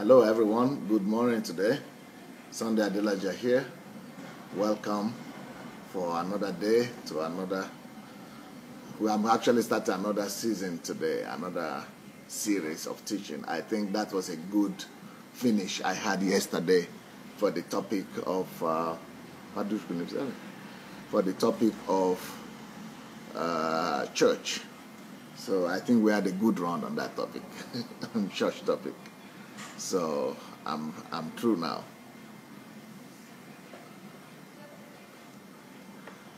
Hello everyone, good morning today. Sunday Adelaja here. Welcome for another day to another. We are actually starting another season today, another series of teaching. I think that was a good finish I had yesterday for the topic of church. So I think we had a good run on that topic, church topic. So I'm through now.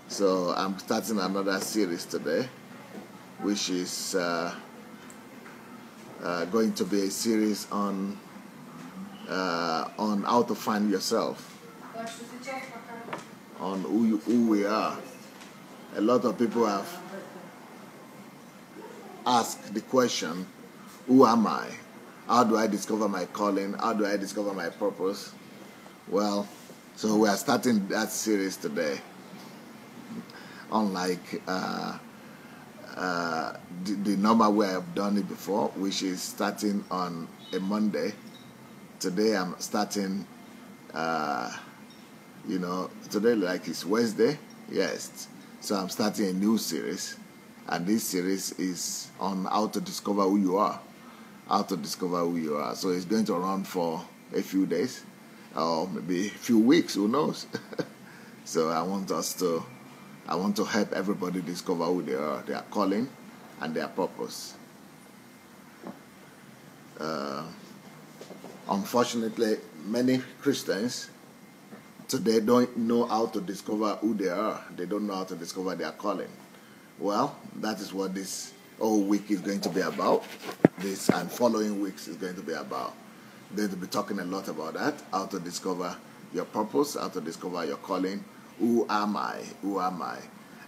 So I'm starting another series today, which is going to be a series on how to find yourself, on who we are. A lot of people have asked the question, who am I? How do I discover my calling? How do I discover my purpose? Well, so we are starting that series today. Unlike the normal way I've done it before, which is starting on a Monday. Today I'm starting, today like it's Wednesday. Yes. So I'm starting a new series. And this series is on how to discover who you are. How to discover who you are. So it's going to run for a few days or maybe a few weeks, who knows. So I want to help everybody discover who they are, their calling and their purpose. Unfortunately, many Christians today don't know how to discover who they are. They don't know how to discover their calling. Well, that is what this whole week is going to be about. This and following weeks is going to be about. We're going to be talking a lot about that, how to discover your purpose, how to discover your calling. Who am I? Who am I?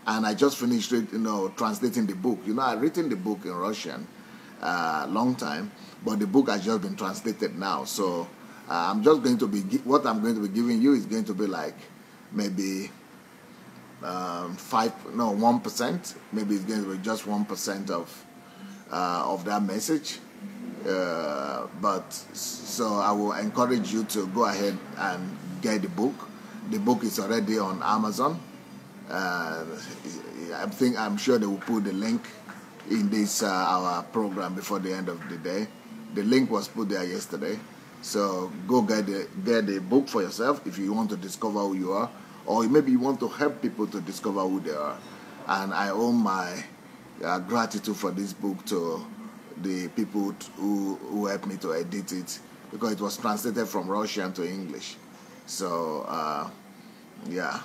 And I just finished translating the book. I've written the book in Russian long time, but the book has just been translated now. So I'm just going to be, what I'm going to be giving you is going to be like maybe 1%. Maybe it's going to be just 1% of that message. But so I will encourage you to go ahead and get the book. The book is already on Amazon. I'm sure they will put the link in this our program before the end of the day. The link was put there yesterday. So go get the book for yourself if you want to discover who you are, or maybe you want to help people to discover who they are. And I owe my gratitude for this book to the people who helped me to edit it, because it was translated from Russian to English. So Vania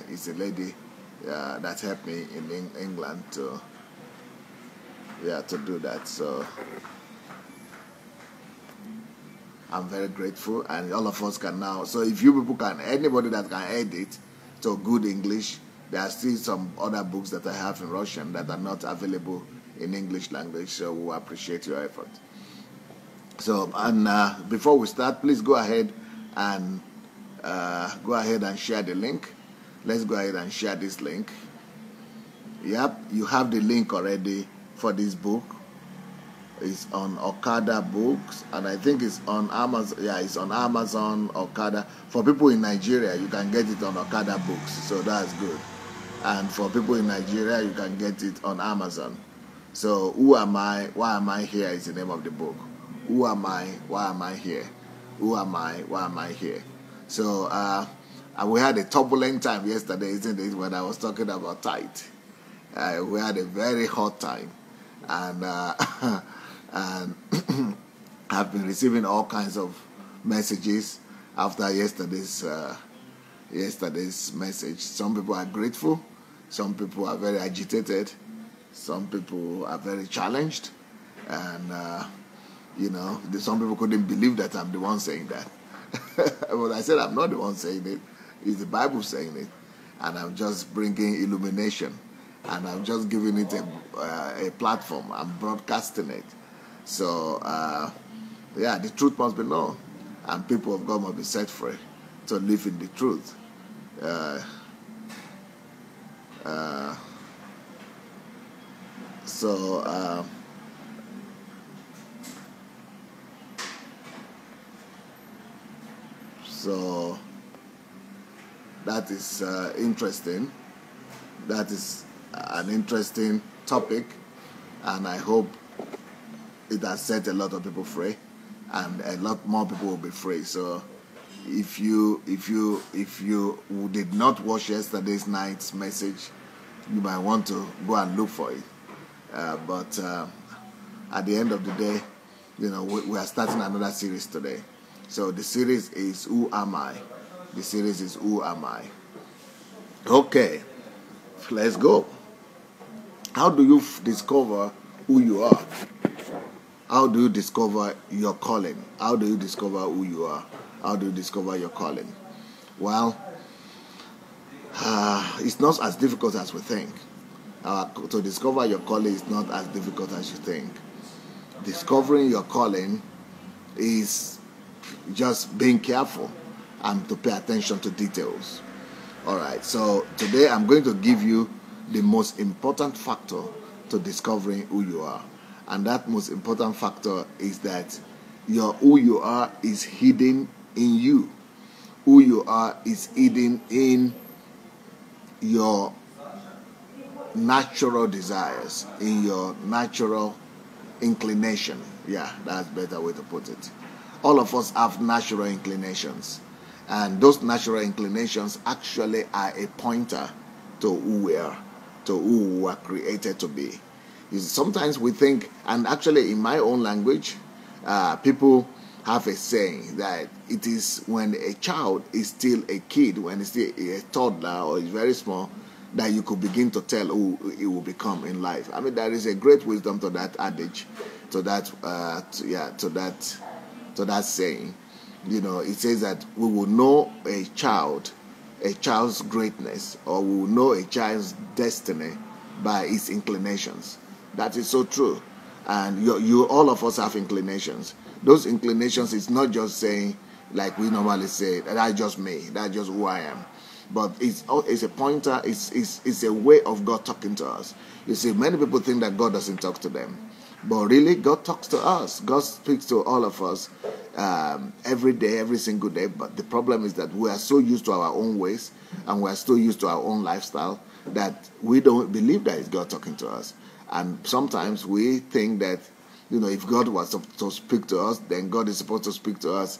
is a lady that helped me in England to do that. So I'm very grateful, and all of us can now. So if you people can, anybody that can edit to good English, there are still some other books that I have in Russian that are not available in English language. So we appreciate your effort. So, and before we start, please go ahead and share the link. Let's go ahead and share this link. Yep, you have the link already for this book. It's on Okada Books, and I think it's on Amazon. Yeah, it's on Amazon, Okada. For people in Nigeria, you can get it on Okada Books, so that's good. And for people in Nigeria, you can get it on Amazon. So, Who Am I? Why Am I Here is the name of the book. Who am I? Why am I here? Who am I? Why am I here? So, we had a turbulent time yesterday, isn't it, when I was talking about tithe. We had a very hot time. And and I've been receiving all kinds of messages after yesterday's message. Some people are grateful, some people are very agitated, some people are very challenged, and some people couldn't believe that I'm the one saying that. But I said I'm not the one saying it; it's the Bible saying it, and I'm just bringing illumination. And I'm just giving it a platform. I'm broadcasting it. So, the truth must be known. And people of God must be set free to live in the truth. So so that is interesting. That is an interesting topic, and I hope it has set a lot of people free, and a lot more people will be free. So if you did not watch yesterday's night's message, you might want to go and look for it. But at the end of the day, we are starting another series today. So the series is Who Am I? The series is Who Am I? Okay, let's go. How do you discover who you are? How do you discover your calling? How do you discover who you are? How do you discover your calling? Well, it's not as difficult as we think. To discover your calling is not as difficult as you think. Discovering your calling is just being careful and to pay attention to details. All right, so today I'm going to give you the most important factor to discovering who you are. And that most important factor is that who you are is hidden in you. Who you are is hidden in your natural desires, in your natural inclination. Yeah, that's a better way to put it. All of us have natural inclinations, and those natural inclinations actually are a pointer to who we are, to who we were created to be. Sometimes we think, and actually in my own language, people have a saying that it is when a child is still a kid, when it's still a toddler or is very small, that you could begin to tell who he will become in life. I mean, there is a great wisdom to that adage, to that saying. It says that we will know a child's greatness, or we will know a child's destiny by its inclinations. That is so true. And all of us have inclinations. Those inclinations is not just saying, like we normally say, that's just me, that's just who I am. But it's a pointer, it's a way of God talking to us. You see, many people think that God doesn't talk to them. But really, God talks to us. God speaks to all of us every day, every single day. But the problem is that we are so used to our own ways, and we are so used to our own lifestyle, that we don't believe that it's God talking to us. And sometimes we think that, if God was to speak to us, then God is supposed to speak to us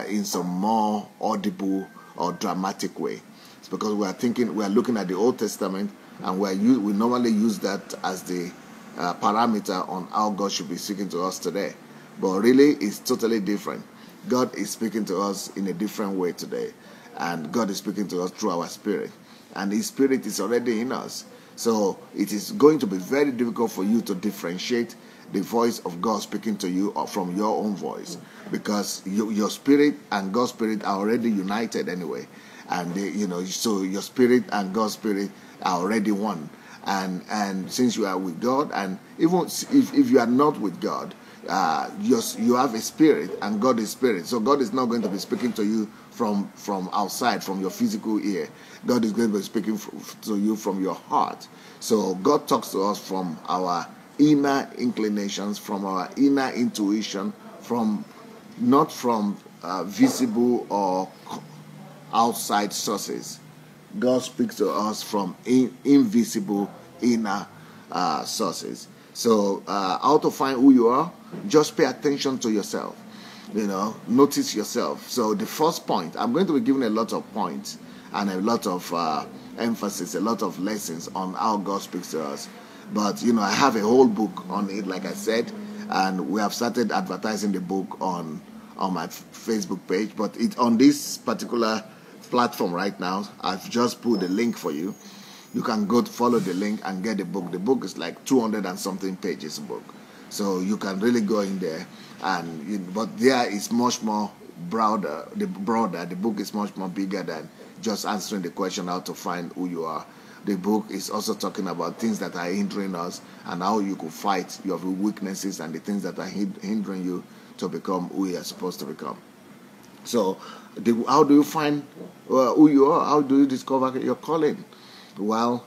in some more audible or dramatic way. It's because we are looking at the Old Testament, and we normally use that as the parameter on how God should be speaking to us today. But really, it's totally different. God is speaking to us in a different way today, and God is speaking to us through our spirit, and His spirit is already in us. So it is going to be very difficult for you to differentiate the voice of God speaking to you from your own voice, because your spirit and God's spirit are already united anyway, and so your spirit and God's spirit are already one. And since you are with God, and even if you are not with God, you have a spirit, and God is spirit. So God is not going to be speaking to you from outside, from your physical ear. God is going to be speaking to you from your heart. So God talks to us from our inner inclinations, from our inner intuition, not from visible or outside sources. God speaks to us from invisible inner sources. So how to find who you are? Just pay attention to yourself. Notice yourself. So the first point, I'm going to be giving a lot of points and a lot of emphasis, a lot of lessons on how God speaks to us. But I have a whole book on it, like I said, and we have started advertising the book on my Facebook page. But on this particular platform right now, I've just put the link for you. You can go to follow the link and get the book. The book is like 200 and something pages book, so you can really go in there. But there is much more broader. The book is much more bigger than just answering the question how to find who you are. The book is also talking about things that are hindering us, and how you could fight your weaknesses and the things that are hindering you to become who you are supposed to become. So how do you find who you are? How do you discover your calling? Well,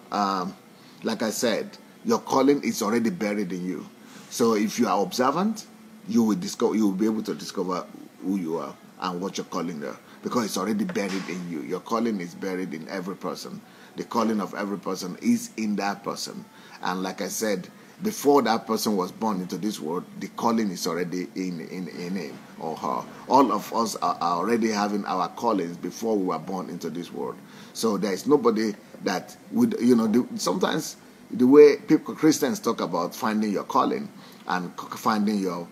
like I said, Your calling is already buried in you. So if you are observant, you will be able to discover who you are and what your calling is, because it's already buried in you. Your calling is buried in every person. The calling of every person is in that person. And like I said, before that person was born into this world, the calling is already in him or her. All of us are already having our callings before we were born into this world. So there is nobody that would, sometimes the way Christians talk about finding your calling and finding your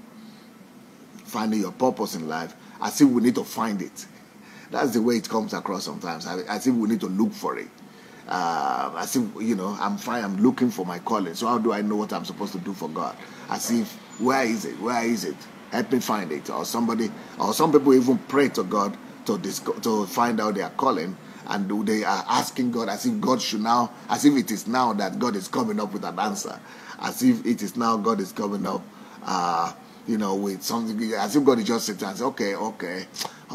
purpose in life, as if we need to find it. That's the way it comes across sometimes, as if we need to look for it. As if, I'm looking for my calling. So how do I know what I'm supposed to do for God? As if, where is it? Help me find it. Or some people even pray to God to find out their calling, and they are asking God as if it is now that God is coming up with an answer. As if it is now God is coming up, with something, as if God is just sitting and say, okay.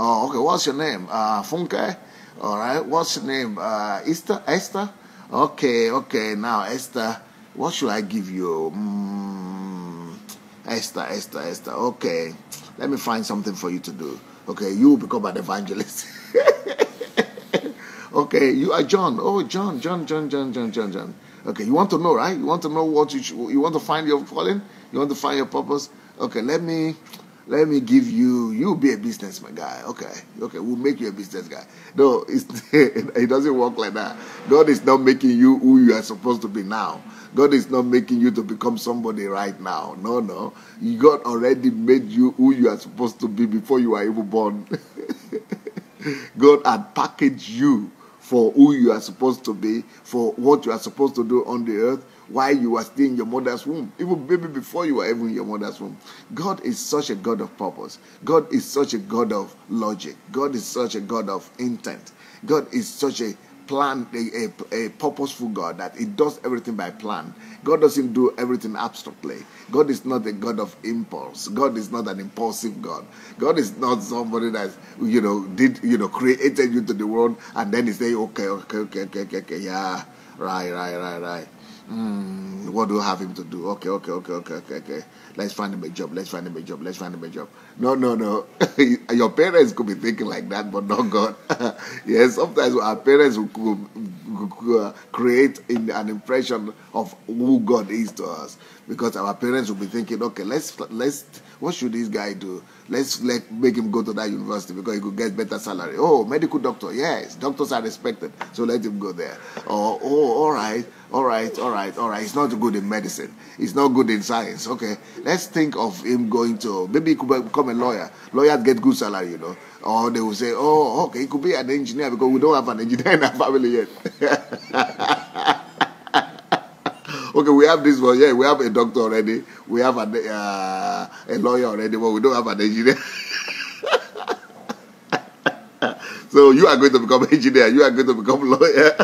Oh, okay, what's your name? Funke? All right, what's your name? Esther? Okay, now Esther, what should I give you? Esther. Okay, let me find something for you to do. Okay, you will become an evangelist. Okay, you are John. Oh, John. Okay, you want to know, right? You want to know what you want to find your calling? You want to find your purpose? Okay, let me give you'll be a businessman guy. Okay, we'll make you a business guy. No, it doesn't work like that. God is not making you who you are supposed to be now. God is not making you to become somebody right now. No. God already made you who you are supposed to be before you were even born. God had packaged you for who you are supposed to be, for what you are supposed to do on the earth, while you were still in your mother's womb, even maybe before you were even in your mother's womb. God is such a God of purpose. God is such a God of logic. God is such a God of intent. God is such a a purposeful God that He does everything by plan. God doesn't do everything abstractly. God is not a God of impulse. God is not an impulsive God. God is not somebody that created you to the world and then He say, okay, yeah, right. What do I have him to do? Okay. Let's find him a job. No. Your parents could be thinking like that, but not God. Yes, sometimes our parents will create an impression of who God is to us, because our parents will be thinking, okay, let's what should this guy do? Let's make him go to that university because he could get better salary. Oh, medical doctor, yes, doctors are respected, so let him go there. All right. He's not good in medicine. He's not good in science. Okay, let's think of him going to, maybe he could become a lawyer. Lawyers get good salary, Or they will say, oh, okay, he could be an engineer because we don't have an engineer in our family yet. Okay, we have this one. Yeah, we have a doctor already. We have a lawyer already, but we don't have an engineer. So you are going to become an engineer. You are going to become a lawyer.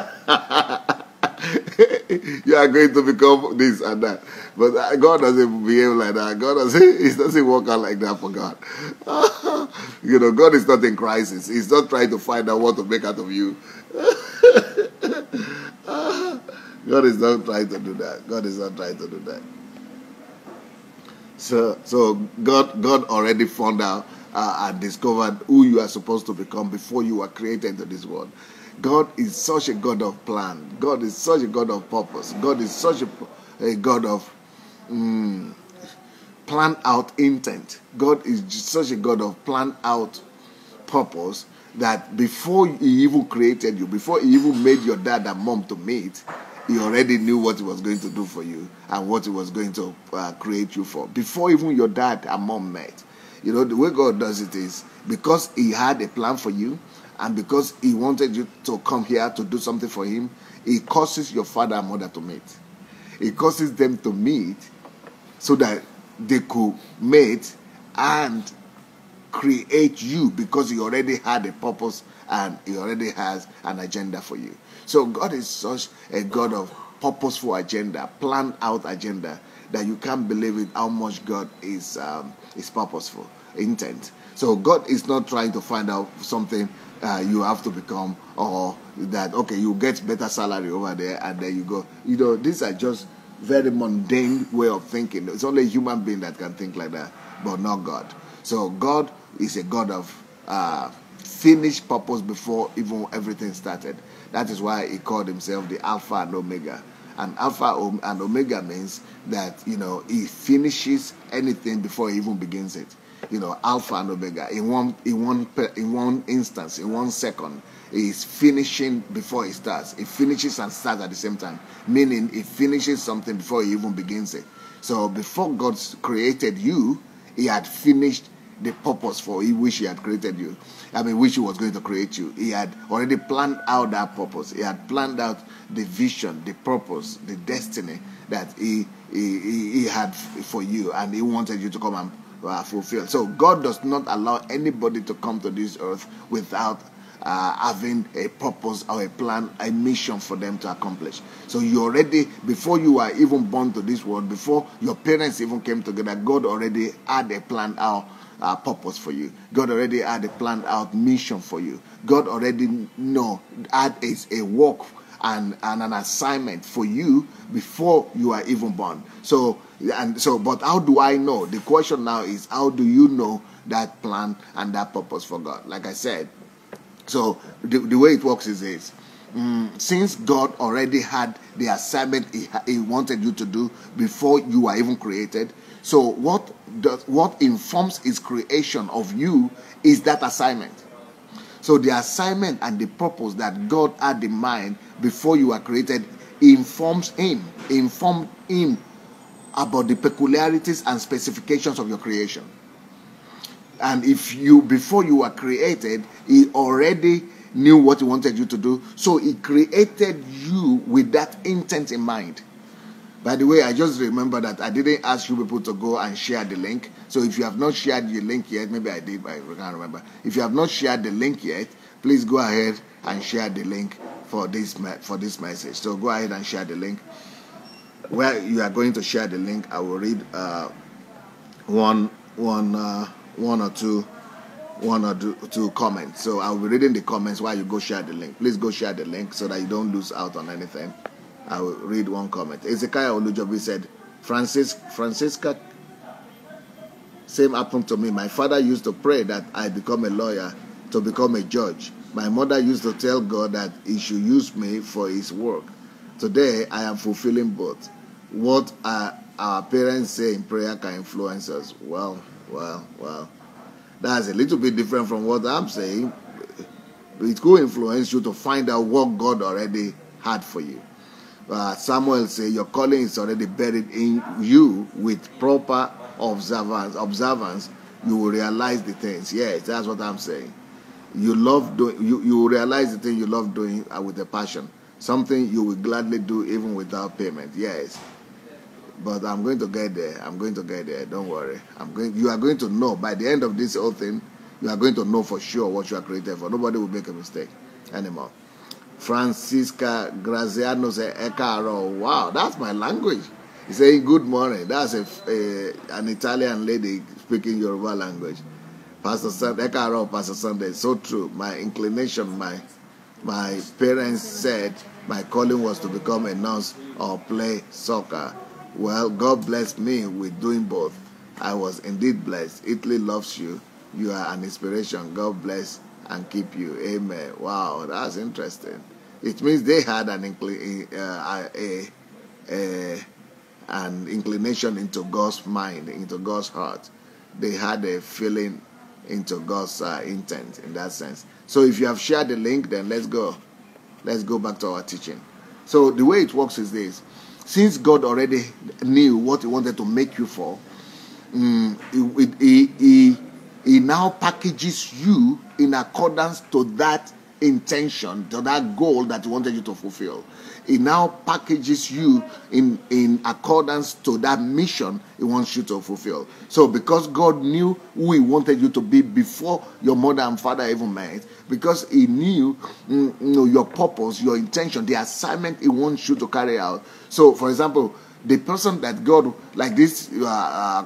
You are going to become this and that. But God doesn't behave like that. It doesn't work out like that for God. God is not in crisis. He's not trying to find out what to make out of you. God is not trying to do that. So God already found out and discovered who you are supposed to become before you were created into this world. God is such a God of plan. God is such a God of purpose. God is such a God of planned out intent. God is such a God of planned out purpose that before He even created you, before He even made your dad and mom to meet, He already knew what He was going to do for you and what He was going to create you for. Before even your dad and mom met. The way God does it is because He had a plan for you, and because He wanted you to come here to do something for Him, He causes your father and mother to meet. He causes them to meet so that they could mate and create you, because He already had a purpose and He already has an agenda for you. So God is such a God of purposeful agenda, planned out agenda, that you can't believe it how much God is purposeful, intent. So God is not trying to find out something you have to become, or that, okay, you get better salary over there and then you go. These are just very mundane way of thinking. It's only a human being that can think like that, but not God. So God is a God of finished purpose before even everything started. That is why he called himself the Alpha and Omega. And Alpha and Omega means that, he finishes anything before he even begins it. Alpha and Omega. In one instance, in 1 second, he is finishing before he starts. He finishes and starts at the same time, meaning he finishes something before he even begins it. So before God created you, he had finished the purpose for which he had created you. Which he was going to create you. He had already planned out that purpose. He had planned out the vision, the purpose, the destiny that he had for you, and he wanted you to come and fulfill. So God does not allow anybody to come to this earth without having a purpose or a plan, a mission for them to accomplish. So you already, before you were even born to this world, before your parents even came together, God already had a plan out purpose for you. God already had a planned out mission for you. God already had a work and an assignment for you before you are even born. But how do I know? The question now is, how do you know that plan and that purpose for God? Like I said, so the way it works is this. Since God already had the assignment he wanted you to do before you were even created, so what informs his creation of you is that assignment. So the assignment and the purpose that God had in mind before you were created informed him about the peculiarities and specifications of your creation. And before you were created, he already knew what he wanted you to do. So he created you with that intent in mind. By the way, I just remember that I didn't ask you people to go and share the link. So if you have not shared the link yet, maybe I did, but I can't remember. If you have not shared the link yet, please go ahead and share the link for this message. So go ahead and share the link. Where you are going to share the link, I will read one or two comments. So I'll be reading the comments while you go share the link. Please go share the link so that you don't lose out on anything. I will read one comment. Ezekiah Olujobi said, Francisca, same happened to me. My father used to pray that I become a lawyer to become a judge. My mother used to tell God that he should use me for his work. Today, I am fulfilling both. What our parents say in prayer can influence us. Well. That's a little bit different from what I'm saying. It could influence you to find out what God already had for you. Samuel says, your calling is already buried in you with proper observance. You will realize the things. Yes, that's what I'm saying. You love doing. You will realize the thing you love doing with a passion. Something you will gladly do even without payment. Yes, but I'm going to get there. Don't worry. You are going to know by the end of this whole thing. You are going to know for sure what you are created for. Nobody will make a mistake anymore. Francisca Graziano says, Ekaro. Wow, that's my language. He's saying good morning. That's an Italian lady speaking Yoruba language. Pastor Sunday, Ekaro, Pastor Sunday. So true. My inclination, my parents said my calling was to become a nurse or play soccer. Well, God blessed me with doing both. I was indeed blessed. Italy loves you. You are an inspiration. God bless and keep you. Amen. Wow, that's interesting. It means they had an inclination into God's mind, into God's heart. They had a feeling into God's intent in that sense. So if you have shared the link, then let's go back to our teaching. So the way it works is this. Since God already knew what he wanted to make you for, he now packages you in accordance to that intention, to that goal that he wanted you to fulfill. He now packages you in accordance to that mission he wants you to fulfill. So because God knew who he wanted you to be before your mother and father even met, because he knew your purpose, your intention, the assignment he wants you to carry out. So for example, the person that God, like these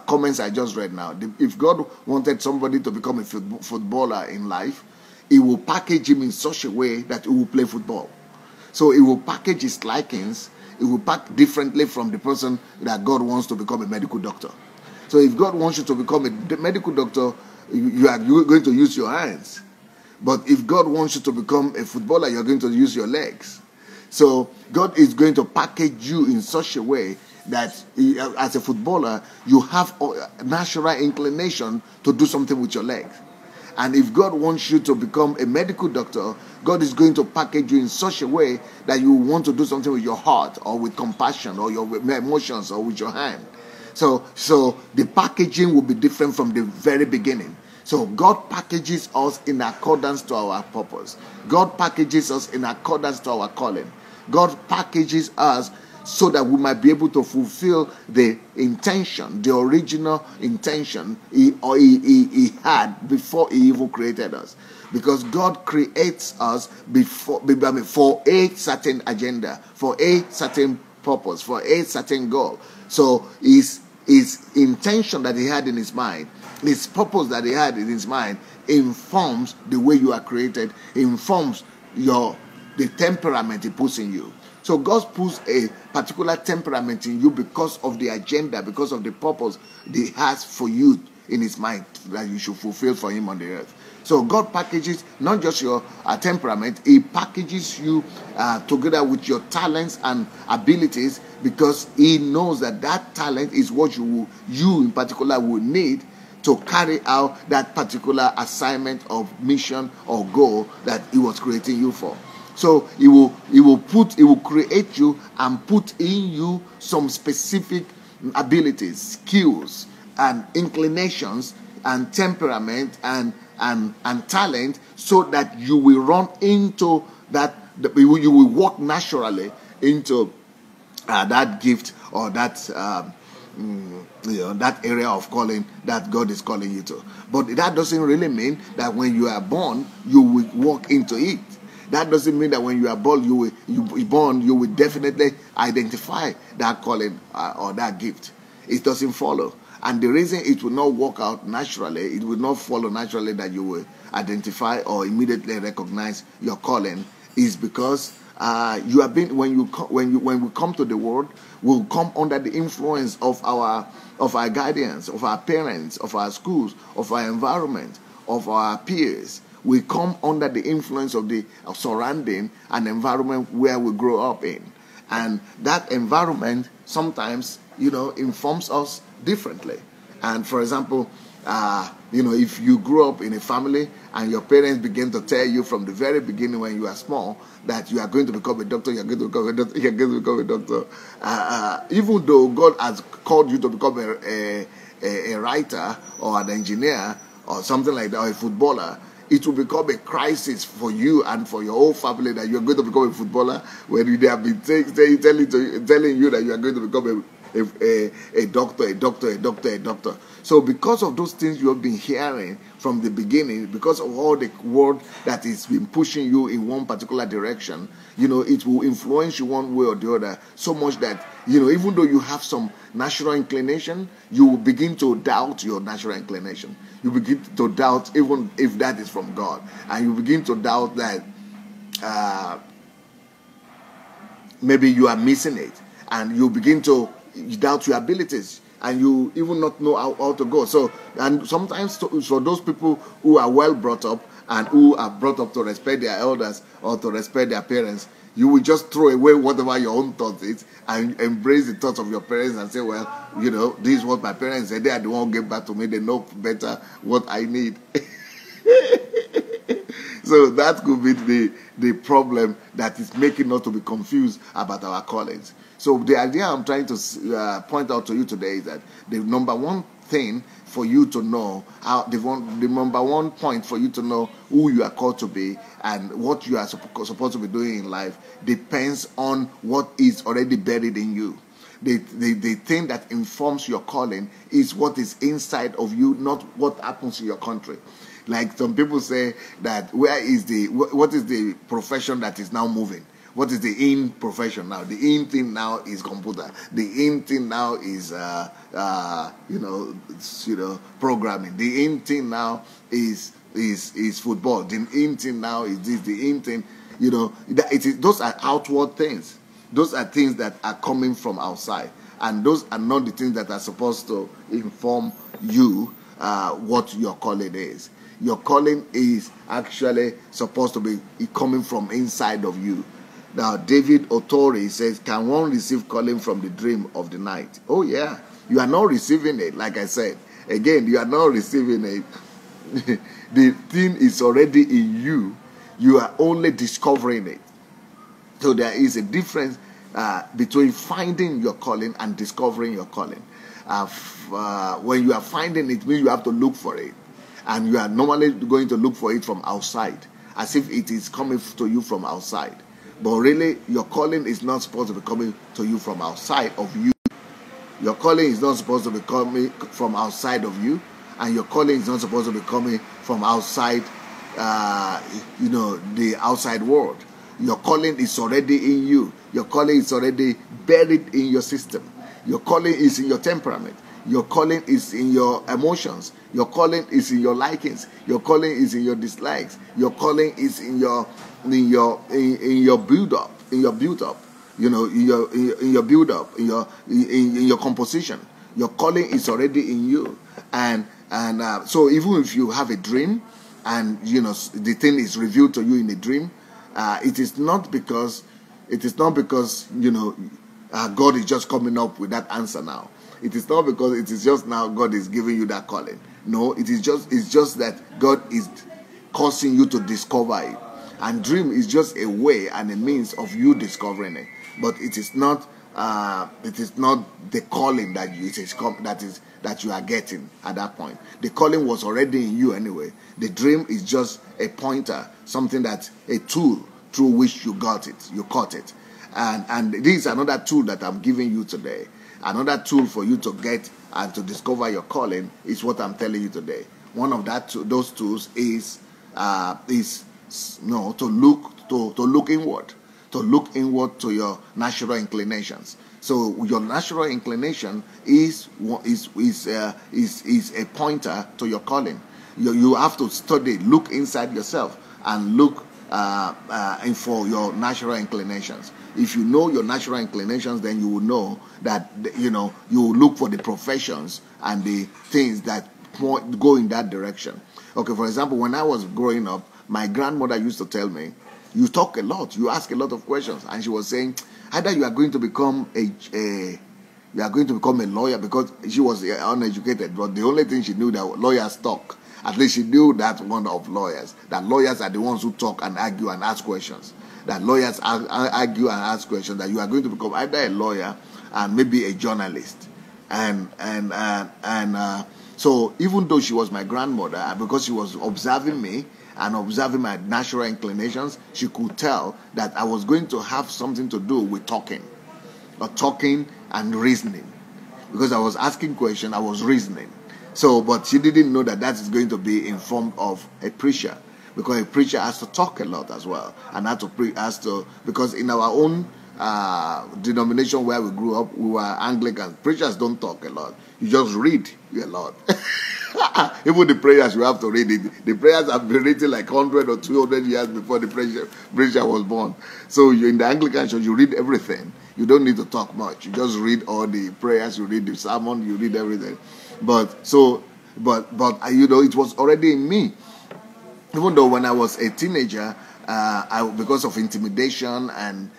comments I just read now, if God wanted somebody to become a footballer in life, he will package him in such a way that he will play football. So he will package his likings, it will pack differently from the person that God wants to become a medical doctor. So if God wants you to become a medical doctor, you are going to use your hands. But if God wants you to become a footballer, you're going to use your legs. So God is going to package you in such a way that as a footballer, you have a natural inclination to do something with your legs. And if God wants you to become a medical doctor, God is going to package you in such a way that you want to do something with your heart or with compassion or your emotions or with your hand. So the packaging will be different from the very beginning. So God packages us in accordance to our purpose. God packages us in accordance to our calling. God packages us so that we might be able to fulfill the intention, the original intention he had before he even created us. Because God creates us for a certain agenda, for a certain purpose, for a certain goal. So his intention that he had in his mind, his purpose that he had in his mind, informs the way you are created, informs the temperament he puts in you. So God puts a particular temperament in you because of the agenda, because of the purpose he has for you in his mind that you should fulfill for him on the earth. So God packages not just your temperament, he packages you together with your talents and abilities, because he knows that talent is what you in particular will need to carry out that particular assignment of mission or goal that he was creating you for. So he will create you and put in you some specific abilities, skills, and inclinations, and temperament, and talent, so that you will run into that. You will walk naturally into that gift or that that area of calling that God is calling you to. But that doesn't really mean that when you are born you will walk into it. That doesn't mean that when you are born, you will definitely identify that calling or that gift. It doesn't follow. And the reason it will not work out naturally, it will not follow naturally that you will identify or immediately recognize your calling, is because you have been when we come to the world, we'll come under the influence of our guardians, of our parents, of our schools, of our environment, of our peers. We come under the influence of the surrounding and environment where we grow up in. And that environment sometimes, informs us differently. And for example, if you grew up in a family and your parents begin to tell you from the very beginning when you are small that you are going to become a doctor, you're going to become a doctor, you're going to become a doctor, even though God has called you to become a writer or an engineer or something like that, or a footballer, it will become a crisis for you and for your whole family that you're going to become a footballer when they have been telling you that you are going to become a doctor. So because of those things you have been hearing from the beginning, because of all the word that is been pushing you in one particular direction, it will influence you one way or the other, so much that, even though you have some natural inclination, you will begin to doubt your natural inclination. You begin to doubt even if that is from God. And you begin to doubt that maybe you are missing it. And you begin to doubt your abilities. And you even not know how to go. So, and sometimes for those people who are well brought up and who are brought up to respect their elders or to respect their parents, you will just throw away whatever your own thoughts is and embrace the thoughts of your parents and say, well, this is what my parents said. They are the one who gave back to me. They know better what I need. So that could be the problem that is making us to be confused about our callings. So the idea I'm trying to point out to you today is that the number one thing for you to know, the number one point for you to know who you are called to be and what you are supposed to be doing in life depends on what is already buried in you. The thing that informs your calling is what is inside of you, not what happens in your country. Like some people say that what is the profession that is now moving? What is the in profession now? The in thing now is computer. The in thing now is programming. The in thing now is football. The in thing now is this. The in thing, those are outward things. Those are things that are coming from outside. And those are not the things that are supposed to inform you what your calling is. Your calling is actually supposed to be coming from inside of you. Now, David Otori says, can one receive calling from the dream of the night? Oh, yeah. You are not receiving it, like I said. Again, you are not receiving it. The thing is already in you. You are only discovering it. So there is a difference between finding your calling and discovering your calling. When you are finding it, means you have to look for it. And you are normally going to look for it from outside, as if it is coming to you from outside. But really, your calling is not supposed to be coming to you from outside of you. Your calling is not supposed to be coming from outside of you. And your calling is not supposed to be coming from outside, the outside world. Your calling is already in you. Your calling is already buried in your system. Your calling is in your temperament. Your calling is in your emotions. Your calling is in your likings. Your calling is in your dislikes. Your calling is in your build up. In your build up. In your build up. In your composition. Your calling is already in you. And so even if you have a dream, and the thing is revealed to you in a dream, it is not because God is just coming up with that answer now. It is not because it is just now God is giving you that calling. No, it's just that God is causing you to discover it. And dream is just a way and a means of you discovering it. But it is not the calling that you are getting at that point. The calling was already in you anyway. The dream is just a pointer, something a tool through which you got it, you caught it. And this is another tool that I'm giving you today. Another tool for you to get and to discover your calling is what I'm telling you today. One of those tools is to look inward. To look inward to your natural inclinations. So your natural inclination is a pointer to your calling. You have to study, look inside yourself, and look for your natural inclinations. If you know your natural inclinations, then you will know that you will look for the professions and the things that go in that direction. Okay, for example, when I was growing up, my grandmother used to tell me, "You talk a lot, you ask a lot of questions," and she was saying, either you are going to become a lawyer, because she was uneducated, but the only thing she knew that lawyers talk. At least she knew that one of lawyers. That lawyers are the ones who talk and argue and ask questions. That lawyers argue and ask questions. That you are going to become either a lawyer and maybe a journalist. So even though she was my grandmother, because she was observing me and observing my natural inclinations, she could tell that I was going to have something to do with talking and reasoning. Because I was asking questions, I was reasoning. So, but she didn't know that is going to be in form of a preacher, because a preacher has to talk a lot as well, and because in our own denomination where we grew up, we were Anglican. Preachers don't talk a lot; you just read a lot. Even the prayers you have to read it. The prayers have been written like 100 or 200 years before the preacher was born. So you in the Anglican church, you read everything. You don't need to talk much. You just read all the prayers. You read the sermon. You read everything. But it was already in me. Even though when I was a teenager, because of intimidation and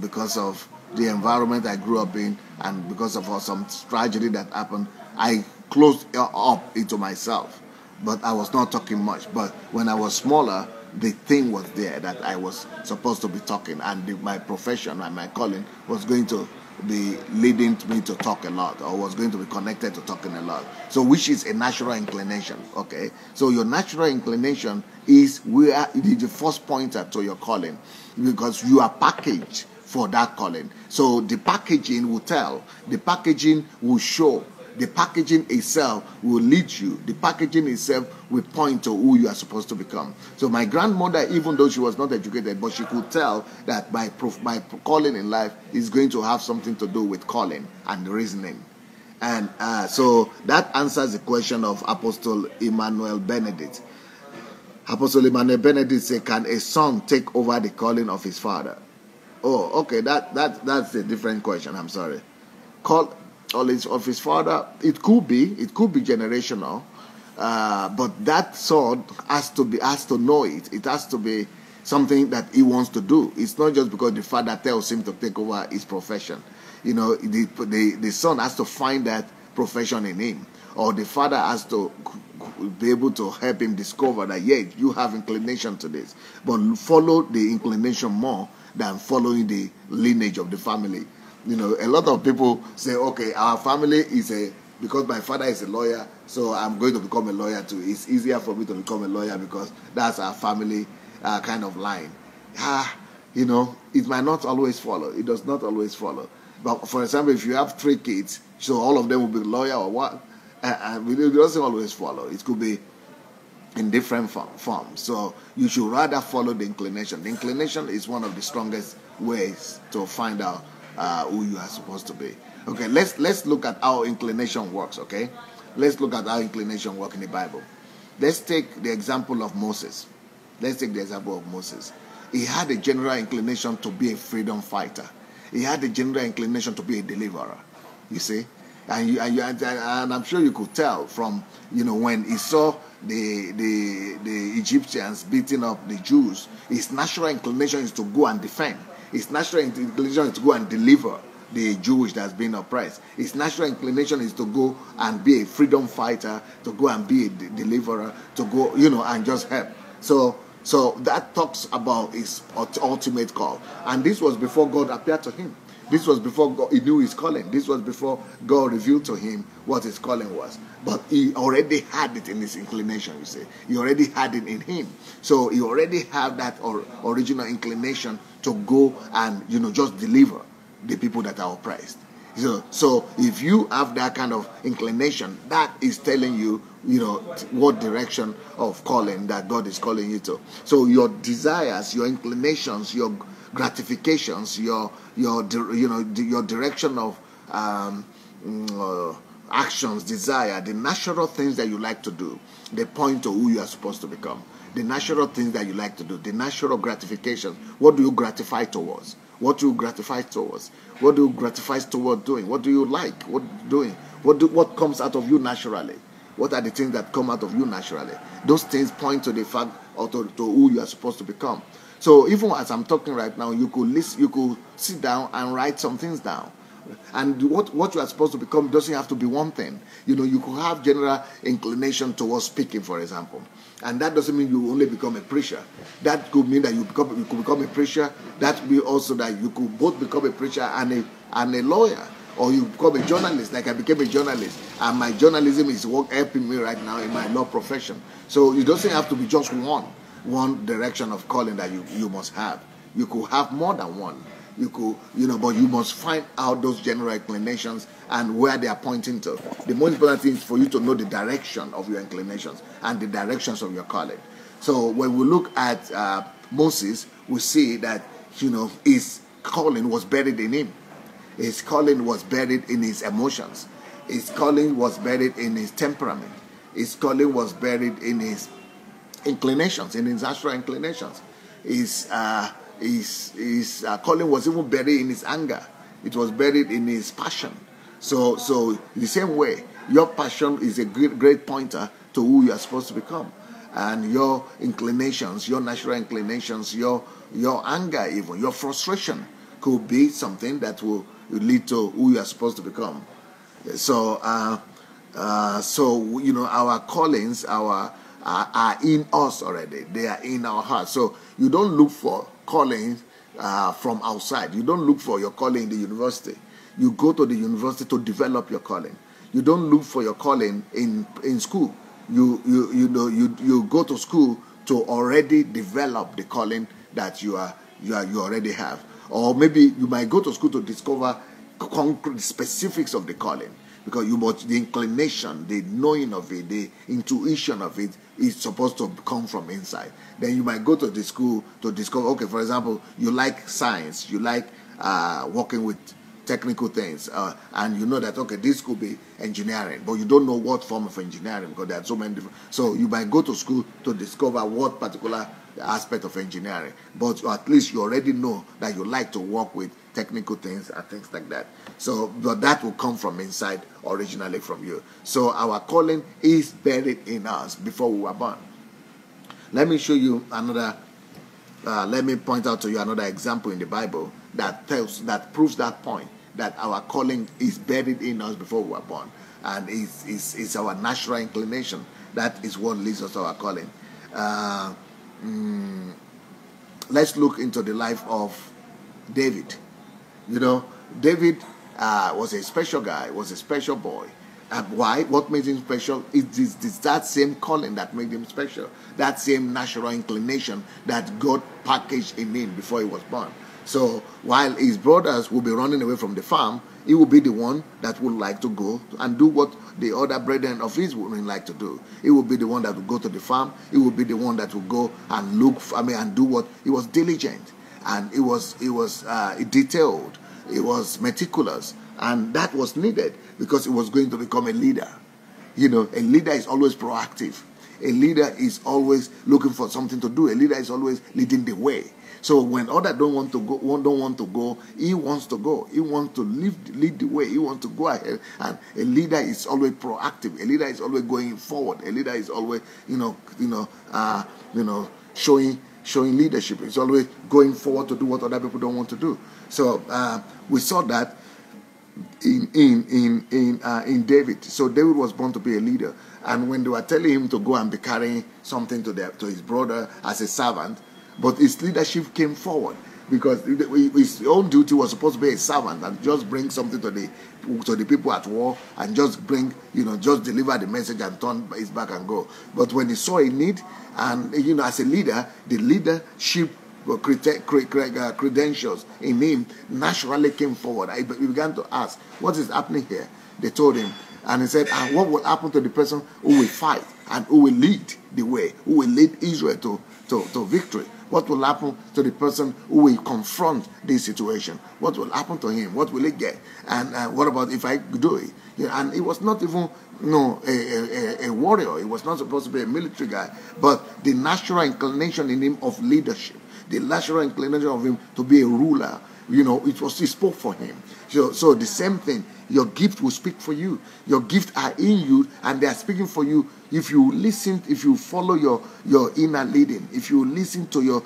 because of the environment I grew up in, and because of some tragedy that happened, I closed up into myself. But I was not talking much. But when I was smaller, the thing was there that I was supposed to be talking, and my profession and my calling was going to be leading me to talk a lot, or was going to be connected to talking a lot. So which is a natural inclination, okay? So your natural inclination is the first pointer to your calling, because you are packaged for that calling. So the packaging will tell, the packaging will show, the packaging itself will lead you. The packaging itself will point to who you are supposed to become. So my grandmother, even though she was not educated, but she could tell that my calling in life is going to have something to do with calling and reasoning. And so that answers the question of Apostle Emmanuel Benedict. Apostle Emmanuel Benedict said, can a son take over the calling of his father? Oh, okay. That's a different question. I'm sorry. Call of his father. It could be generational, but that son has to know it. It has to be something that he wants to do. It's not just because the father tells him to take over his profession. You know, the son has to find that profession in him, or the father has to be able to help him discover that, yeah, you have inclination to this, but follow the inclination more than following the lineage of the family. You know, a lot of people say, okay, our family is because my father is a lawyer, so I'm going to become a lawyer too. It's easier for me to become a lawyer because that's our family kind of line. You know, it might not always follow. It does not always follow. But for example, if you have 3 kids, so all of them will be lawyer or what? It doesn't always follow. It could be in different forms. So you should rather follow the inclination. The inclination is one of the strongest ways to find out who you are supposed to be. Okay, let's look at how inclination works. Okay, let's look at how inclination works in the Bible. Let's take the example of Moses. He had a general inclination to be a freedom fighter. He had a general inclination to be a deliverer. You see, and I'm sure you could tell from, you know, when he saw the Egyptians beating up the Jews, his natural inclination is to go and defend. His natural inclination is to go and deliver the Jewish that's been oppressed. His natural inclination is to go and be a freedom fighter, to go and be a deliverer, to go, you know, and just help. So that talks about his ultimate call. And this was before God appeared to him. This was before he knew his calling. This was before God revealed to him what his calling was. But he already had it in his inclination, you see. He already had it in him. So he already had that original inclination to go and, you know, just deliver the people that are oppressed. So if you have that kind of inclination, that is telling you, you know, what direction of calling that God is calling you to. So your desires, your inclinations, your gratifications, your direction of actions, desire, the natural things that you like to do, they point to who you are supposed to become. The natural things that you like to do, the natural gratifications. What do you gratify towards? What do you gratify towards? What do you gratify towards doing? What do you like? What doing? What comes out of you naturally? What are the things that come out of you naturally? Those things point to the fact or to who you are supposed to become. So even as I'm talking right now, you could sit down and write some things down. And what you are supposed to become doesn't have to be one thing. You know, you could have general inclination towards speaking, for example. And that doesn't mean you only become a preacher. That could mean that you could become a preacher. That could be also that you could both become a preacher and a lawyer. Or you become a journalist, like I became a journalist. And my journalism is helping me right now in my law profession. So it doesn't have to be just one direction of calling that you must have. You could have more than one. You could, but you must find out those general inclinations and where they are pointing to. The most important thing is for you to know the direction of your inclinations and the directions of your calling. So when we look at Moses, we see that, his calling was buried in him. His calling was buried in his emotions. His calling was buried in his temperament. His calling was buried in his inclinations, in his natural inclinations. His calling was even buried in his anger. It was buried in his passion. So the same way, your passion is a great pointer to who you are supposed to become. And your inclinations, your natural inclinations, your anger even, your frustration could be something that will lead to who you are supposed to become. So our callings are in us already. They are in our hearts. So you don't look for callings from outside. You don't look for your calling in the university. You go to the university to develop your calling. You don't look for your calling in school. You go to school to already develop the calling that you already have. Or maybe you might go to school to discover concrete specifics of the calling, because the inclination, the knowing of it, the intuition of it is supposed to come from inside. Then you might go to the school to discover, okay, for example, you like science, you like working with technical things, and you know that, okay, this could be engineering, but you don't know what form of engineering, because there are so many different. So you might go to school to discover what particular aspect of engineering, but at least you already know that you like to work with technical things and things like that. So, but that will come from inside, originally from you. So our calling is buried in us before we were born. Let me show you another. Let me point out to you another example in the Bible that proves that point, that our calling is buried in us before we were born, and is our natural inclination. That is what leads us to our calling. Let's look into the life of David. You know, David was a special guy, was a special boy. Why? What made him special? It's that same calling that made him special. That same natural inclination that God packaged in him before he was born. So while his brothers will be running away from the farm, he will be the one that would like to go and do what the other brethren of his would like to do. He will be the one that will go to the farm. He will be the one that will go and look for, and do what. He was diligent, and it was detailed. It was meticulous, and that was needed because he was going to become a leader. You know, a leader is always proactive. A leader is always looking for something to do. A leader is always leading the way. So when others don't want to go, he wants to go. He wants to lead the way. He wants to go ahead. And a leader is always proactive. A leader is always going forward. A leader is always, showing leadership. It's always going forward to do what other people don't want to do. So we saw that in David. So David was born to be a leader, and when they were telling him to go and be carrying something to his brother as a servant, but his leadership came forward because his own duty was supposed to be a servant and just bring something to the people at war and just bring, just deliver the message and turn his back and go. But when he saw a need, and as a leader, the leadership credentials in him naturally came forward. He began to ask, what is happening here? They told him, and he said, and what will happen to the person who will fight and who will lead the way, who will lead Israel to victory? What will happen to the person who will confront this situation? What will happen to him? What will he get? And what about if I do it? And he was not even a warrior. He was not supposed to be a military guy, but the natural inclination in him of leadership, the natural inclination of him to be a ruler, it spoke for him. So the same thing, your gift will speak for you. Your gifts are in you, and they are speaking for you. If you listen, if you follow your inner leading, if you listen to your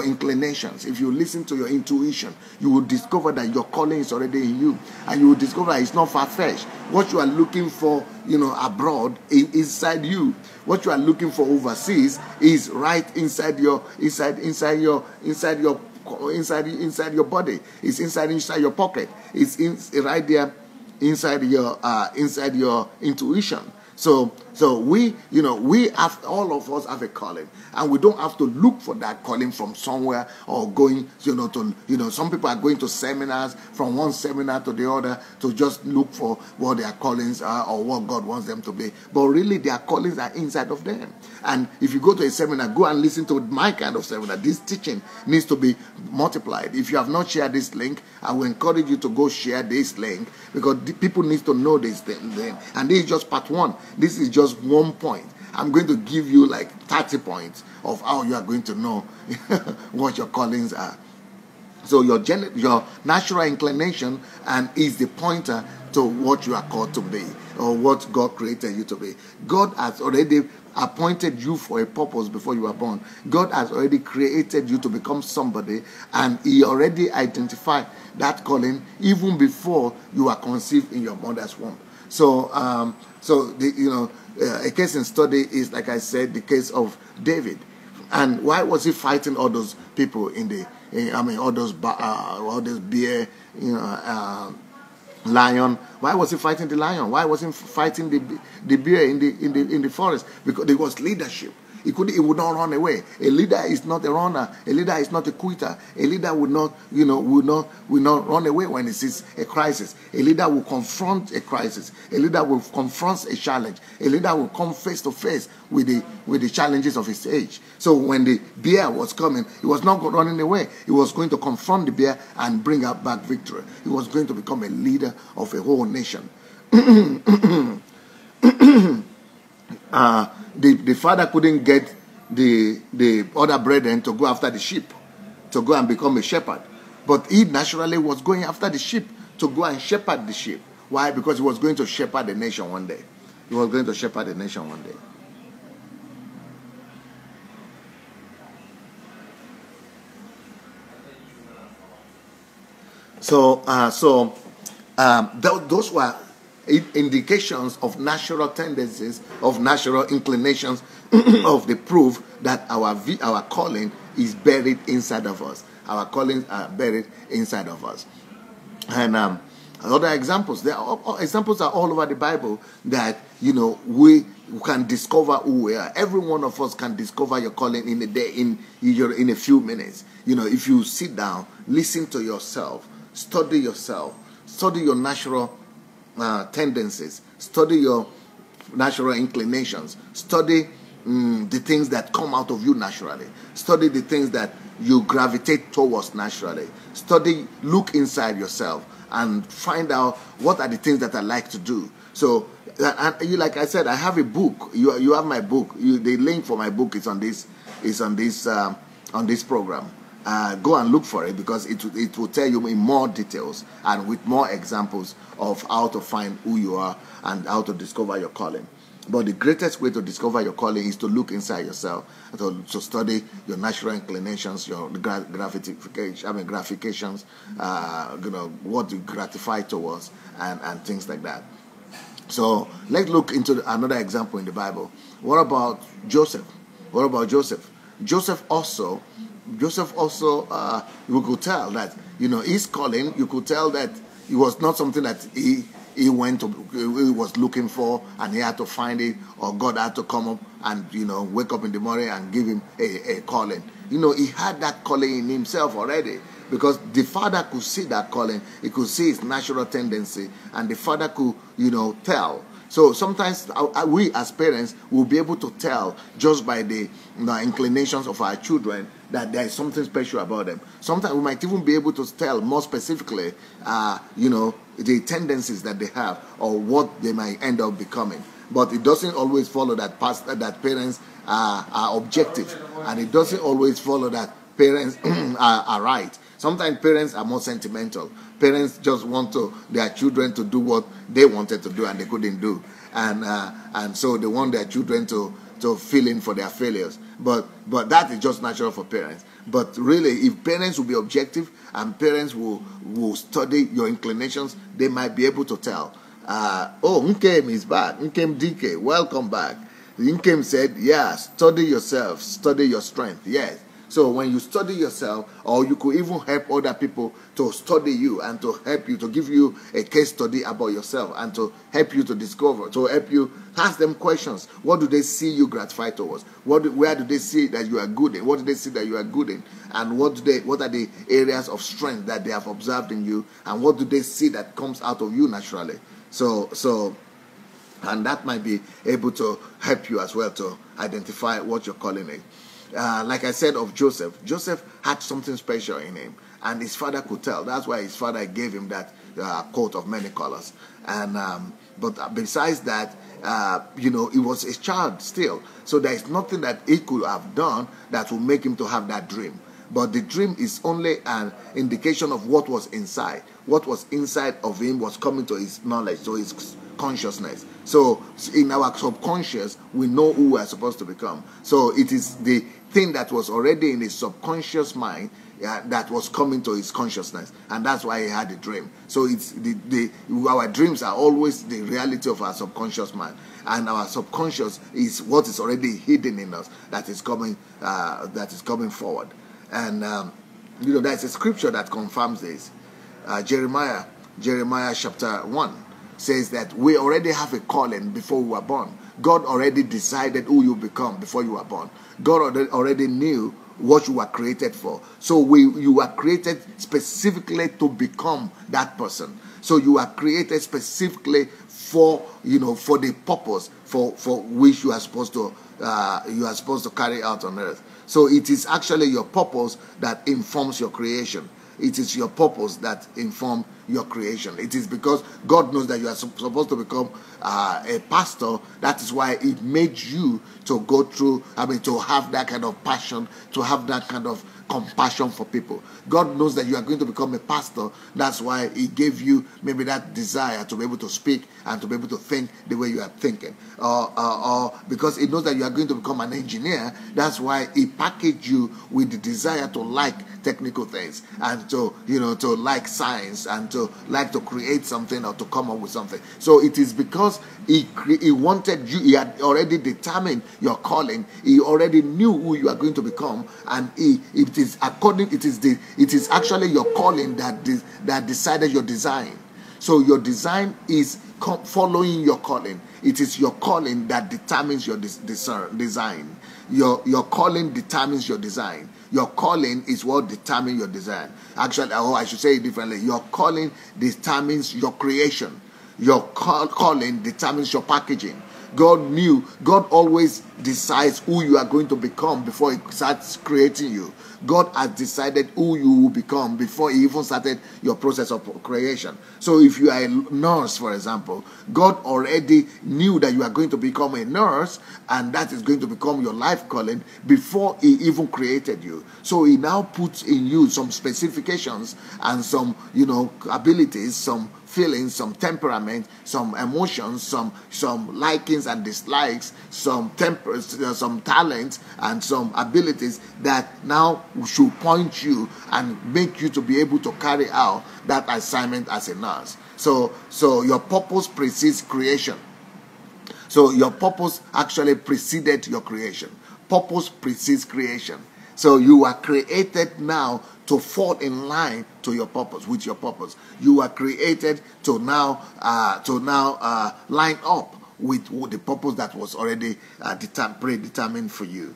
inclinations, if you listen to your intuition, you will discover that your calling is already in you, and you will discover that it's not far-fetched. What you are looking for, abroad, is inside you. What you are looking for overseas is right inside your body. It's inside your pocket. It's right there inside your intuition. So we have, all of us have a calling, and we don't have to look for that calling from somewhere or going, some people are going to seminars, from one seminar to the other, to just look for what their callings are or what God wants them to be. But really, their callings are inside of them. And if you go to a seminar, go and listen to my kind of seminar. This teaching needs to be multiplied. If you have not shared this link, I will encourage you to go share this link, because people need to know this thing. And this is just part one. This is just 1 point. I'm going to give you like 30 points of how you are going to know what your callings are. So your natural inclination is the pointer to what you are called to be, or what God created you to be. God has already appointed you for a purpose before you were born. God has already created you to become somebody, and He already identified that calling even before you were conceived in your mother's womb. So, a case in study is, like I said, the case of David. And why was he fighting all those people all those bear, lion? Why was he fighting the lion? Why was he fighting the bear in the forest? Because there was leadership. He would not run away. A leader is not a runner. A leader is not a quitter. A leader would not run away when he sees a crisis. A leader will confront a crisis. A leader will confront a challenge. A leader will come face to face with the challenges of his age. So when the bear was coming, he was not running away. He was going to confront the bear and bring up back victory. He was going to become a leader of a whole nation. The father couldn't get the other brethren to go after the sheep, to go and become a shepherd. But he naturally was going after the sheep to go and shepherd the sheep. Why? Because he was going to shepherd the nation one day. He was going to shepherd the nation one day. Those were indications of natural tendencies, of natural inclinations, of the proof that our calling is buried inside of us. Our callings are buried inside of us. And other examples, examples are all over the Bible that we can discover who we are. Every one of us can discover your calling in a day, in a few minutes. If you sit down, listen to yourself, study yourself, study your natural tendencies, study your natural inclinations, study the things that come out of you naturally, study the things that you gravitate towards naturally, look inside yourself and find out what are the things that I like to do. So, like I said, I have a book. You have my book. The link for my book is on this program. Go and look for it, because it will tell you in more details and with more examples of how to find who you are and how to discover your calling. But the greatest way to discover your calling is to look inside yourself, to study your natural inclinations, your gratifications, what you gratify towards, and things like that. So let's look into another example in the Bible. What about Joseph? Joseph also, you could tell that, his calling, you could tell that it was not something that he was looking for and he had to find it, or God had to come up and, wake up in the morning and give him a calling. He had that calling in himself already, because the Father could see that calling. He could see his natural tendency, and the Father could, tell. So sometimes we as parents will be able to tell just by the inclinations of our children that there is something special about them. Sometimes we might even be able to tell more specifically, the tendencies that they have or what they might end up becoming. But it doesn't always follow that parents are objective, and it doesn't always follow that parents are right. Sometimes parents are more sentimental. Parents just want their children to do what they wanted to do and they couldn't do, and so they want their children to fill in for their failures. But that is just natural for parents. But really, if parents will be objective and parents will study your inclinations, they might be able to tell. Nkem is back. Nkem DK, welcome back. Nkem said, yeah, study yourself, study your strength. Yes. So when you study yourself, or you could even help other people to study you and to help you, to give you a case study about yourself and to help you to discover, to help you ask them questions. What do they see you gratify towards? Where do they see that you are good in? What do they see that you are good in? And what are the areas of strength that they have observed in you? And what do they see that comes out of you naturally? So and that might be able to help you as well to identify what your calling is. Like I said of Joseph had something special in him, and his father could tell. That's why his father gave him that coat of many colors. And but besides that, he was a child still, so there is nothing that he could have done that will make him to have that dream. But the dream is only an indication of what was inside. What was inside of him was coming to his knowledge, to his consciousness. So in our subconscious, we know who we are supposed to become. So it is the thing that was already in his subconscious mind that was coming to his consciousness, and that's why he had a dream. So it's our dreams are always the reality of our subconscious mind, and our subconscious is what is already hidden in us that is coming forward. And there's a scripture that confirms this. Jeremiah chapter 1 says that we already have a calling before we were born. God already decided who you become before you were born. God already knew what you were created for. So you were created specifically to become that person. So you are created specifically for the purpose for which you are supposed to carry out on earth. So it is actually your purpose that informs your creation. It is your purpose that informs your creation. It is because God knows that you are supposed to become a pastor. That is why it made you to go through, to have that kind of passion, to have that kind of compassion for people. God knows that you are going to become a pastor. That's why he gave you maybe that desire to be able to speak and to be able to think the way you are thinking. Or because he knows that you are going to become an engineer, that's why he packaged you with the desire to like technical things and to like science and to like to create something or to come up with something. So it is because he wanted you. He had already determined your calling. He already knew who you are going to become, and it is actually your calling that decided your design. So your design is following your calling. It is your calling that determines your design. Your calling determines your design. Your calling is what determines your design. Actually, or I should say it differently. Your calling determines your creation. Your calling determines your packaging. God always decides who you are going to become before he starts creating you. God has decided who you will become before he even started your process of creation. So if you are a nurse, for example, God already knew that you are going to become a nurse, and that is going to become your life calling before he even created you. So he now puts in you some specifications and some, abilities, some feelings, some temperament, some emotions, some likings and dislikes, some talents and some abilities that now should point you and make you to be able to carry out that assignment as a nurse. So your purpose precedes creation. So your purpose actually preceded your creation. Purpose precedes creation. So you are created now to fall in line to your purpose, with your purpose. You are created to now line up with the purpose that was already predetermined for you.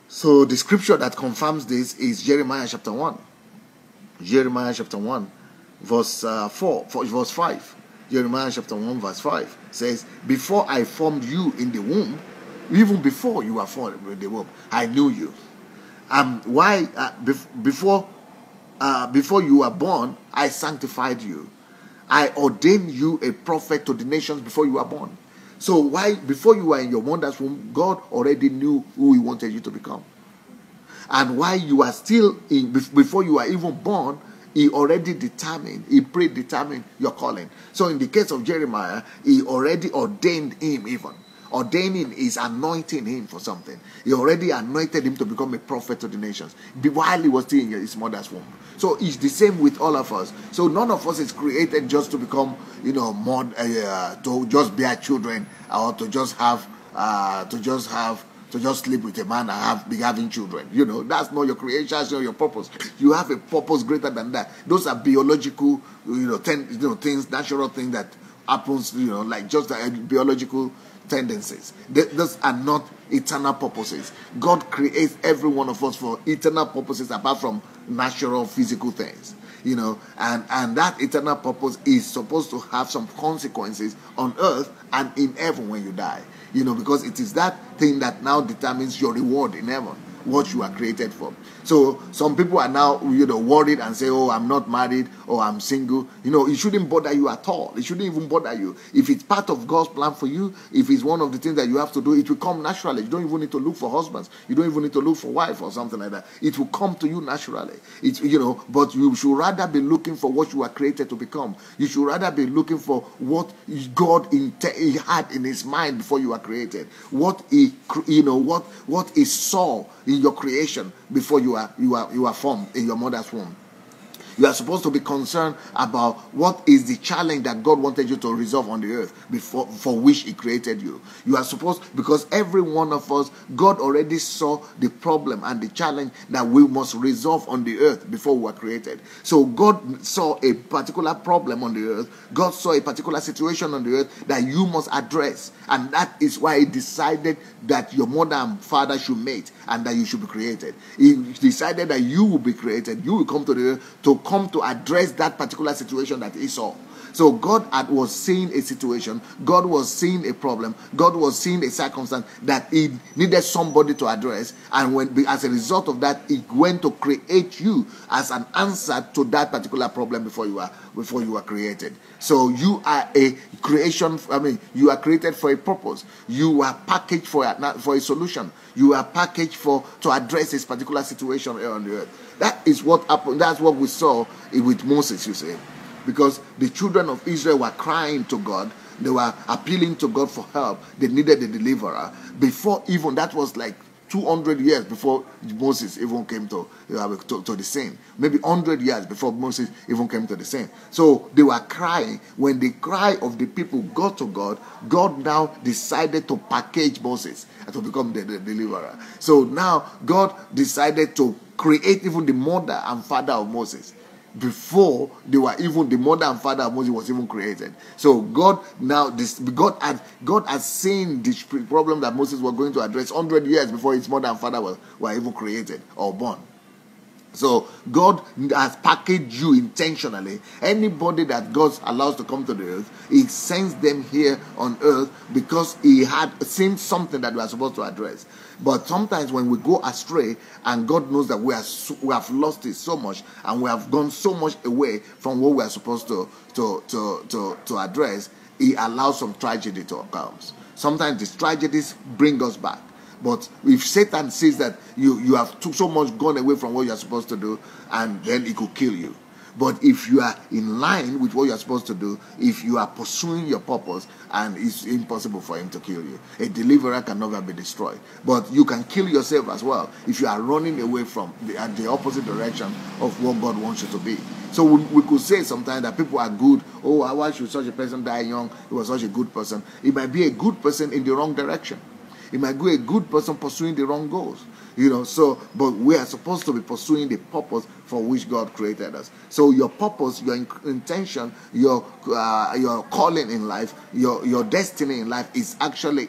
So the scripture that confirms this is Jeremiah chapter 1. Jeremiah chapter 1, verse 5. Jeremiah chapter 1, verse 5 says, "Before I formed you in the womb," even before you were formed in the womb, "I knew you." Before you were born, I sanctified you. I ordained you a prophet to the nations before you were born. So why, before you were in your mother's womb, God already knew who he wanted you to become. And while you are still before you were even born, he already predetermined your calling. So in the case of Jeremiah, he already ordained him even. Ordaining is anointing him for something. He already anointed him to become a prophet to the nations while he was still in his mother's womb. So it's the same with all of us. So none of us is created just to become, to just bear children, or to just sleep with a man and be having children. That's not your creation. That's not your purpose. You have a purpose greater than that. Those are biological, things, natural things that happens, like just biological tendencies. Those are not eternal purposes. God creates every one of us for eternal purposes apart from natural physical things. And that eternal purpose is supposed to have some consequences on earth and in heaven when you die. Because it is that thing that now determines your reward in heaven, what you are created for. So some people are now worried and say, "Oh, I'm not married," or "I'm single." It shouldn't bother you at all. It shouldn't even bother you. If it's part of God's plan for you, if it's one of the things that you have to do, it will come naturally. You don't even need to look for husbands. You don't even need to look for wife or something like that. It will come to you naturally. But you should rather be looking for what you are created to become. You should rather be looking for what God he had in his mind before you were created. What he saw in your creation before you are formed in your mother's womb. You are supposed to be concerned about what is the challenge that God wanted you to resolve on the earth for which he created you. You are supposed, because every one of us, God already saw the problem and the challenge that we must resolve on the earth before we were created. So God saw a particular problem on the earth. God saw a particular situation on the earth that you must address. And that is why he decided that your mother and father should mate and that you should be created. He decided that you will be created. You will come to the earth to address that particular situation that he saw. So God was seeing a situation, God was seeing a problem, God was seeing a circumstance that he needed somebody to address, and as a result of that, he went to create you as an answer to that particular problem before you were created. So you are a creation. You are created for a purpose. You are packaged for a solution. You are packaged to address this particular situation here on the earth. That is what happened. That's what we saw with Moses, you see. Because the children of Israel were crying to God. They were appealing to God for help. They needed a deliverer. Before even, that was like 200 years before Moses even came to the scene. Maybe 100 years before Moses even came to the scene. So they were crying. When the cry of the people got to God, God now decided to package Moses to become the deliverer. So now God decided to create even the mother and father of Moses before the mother and father of Moses was even created. So God had seen the problem that Moses was going to address 100 years before his mother and father were even created or born. So God has packaged you intentionally. Anybody that God allows to come to the earth, he sends them here on earth because he had seen something that we are supposed to address. But sometimes when we go astray, and God knows that we have lost it so much, and we have gone so much away from what we are supposed to address, he allows some tragedy to occur. Sometimes these tragedies bring us back. But if Satan sees that you have so much gone away from what you are supposed to do, and then he could kill you. But if you are in line with what you are supposed to do, if you are pursuing your purpose, and it's impossible for him to kill you. A deliverer can never be destroyed. But you can kill yourself as well if you are running away from the opposite direction of what God wants you to be. So we could say sometimes that people are good. Oh, why should such a person die young? He was such a good person. He might be a good person in the wrong direction. It might be a good person pursuing the wrong goals, but we are supposed to be pursuing the purpose for which God created us. So your purpose, your intention, your calling in life, your destiny in life is actually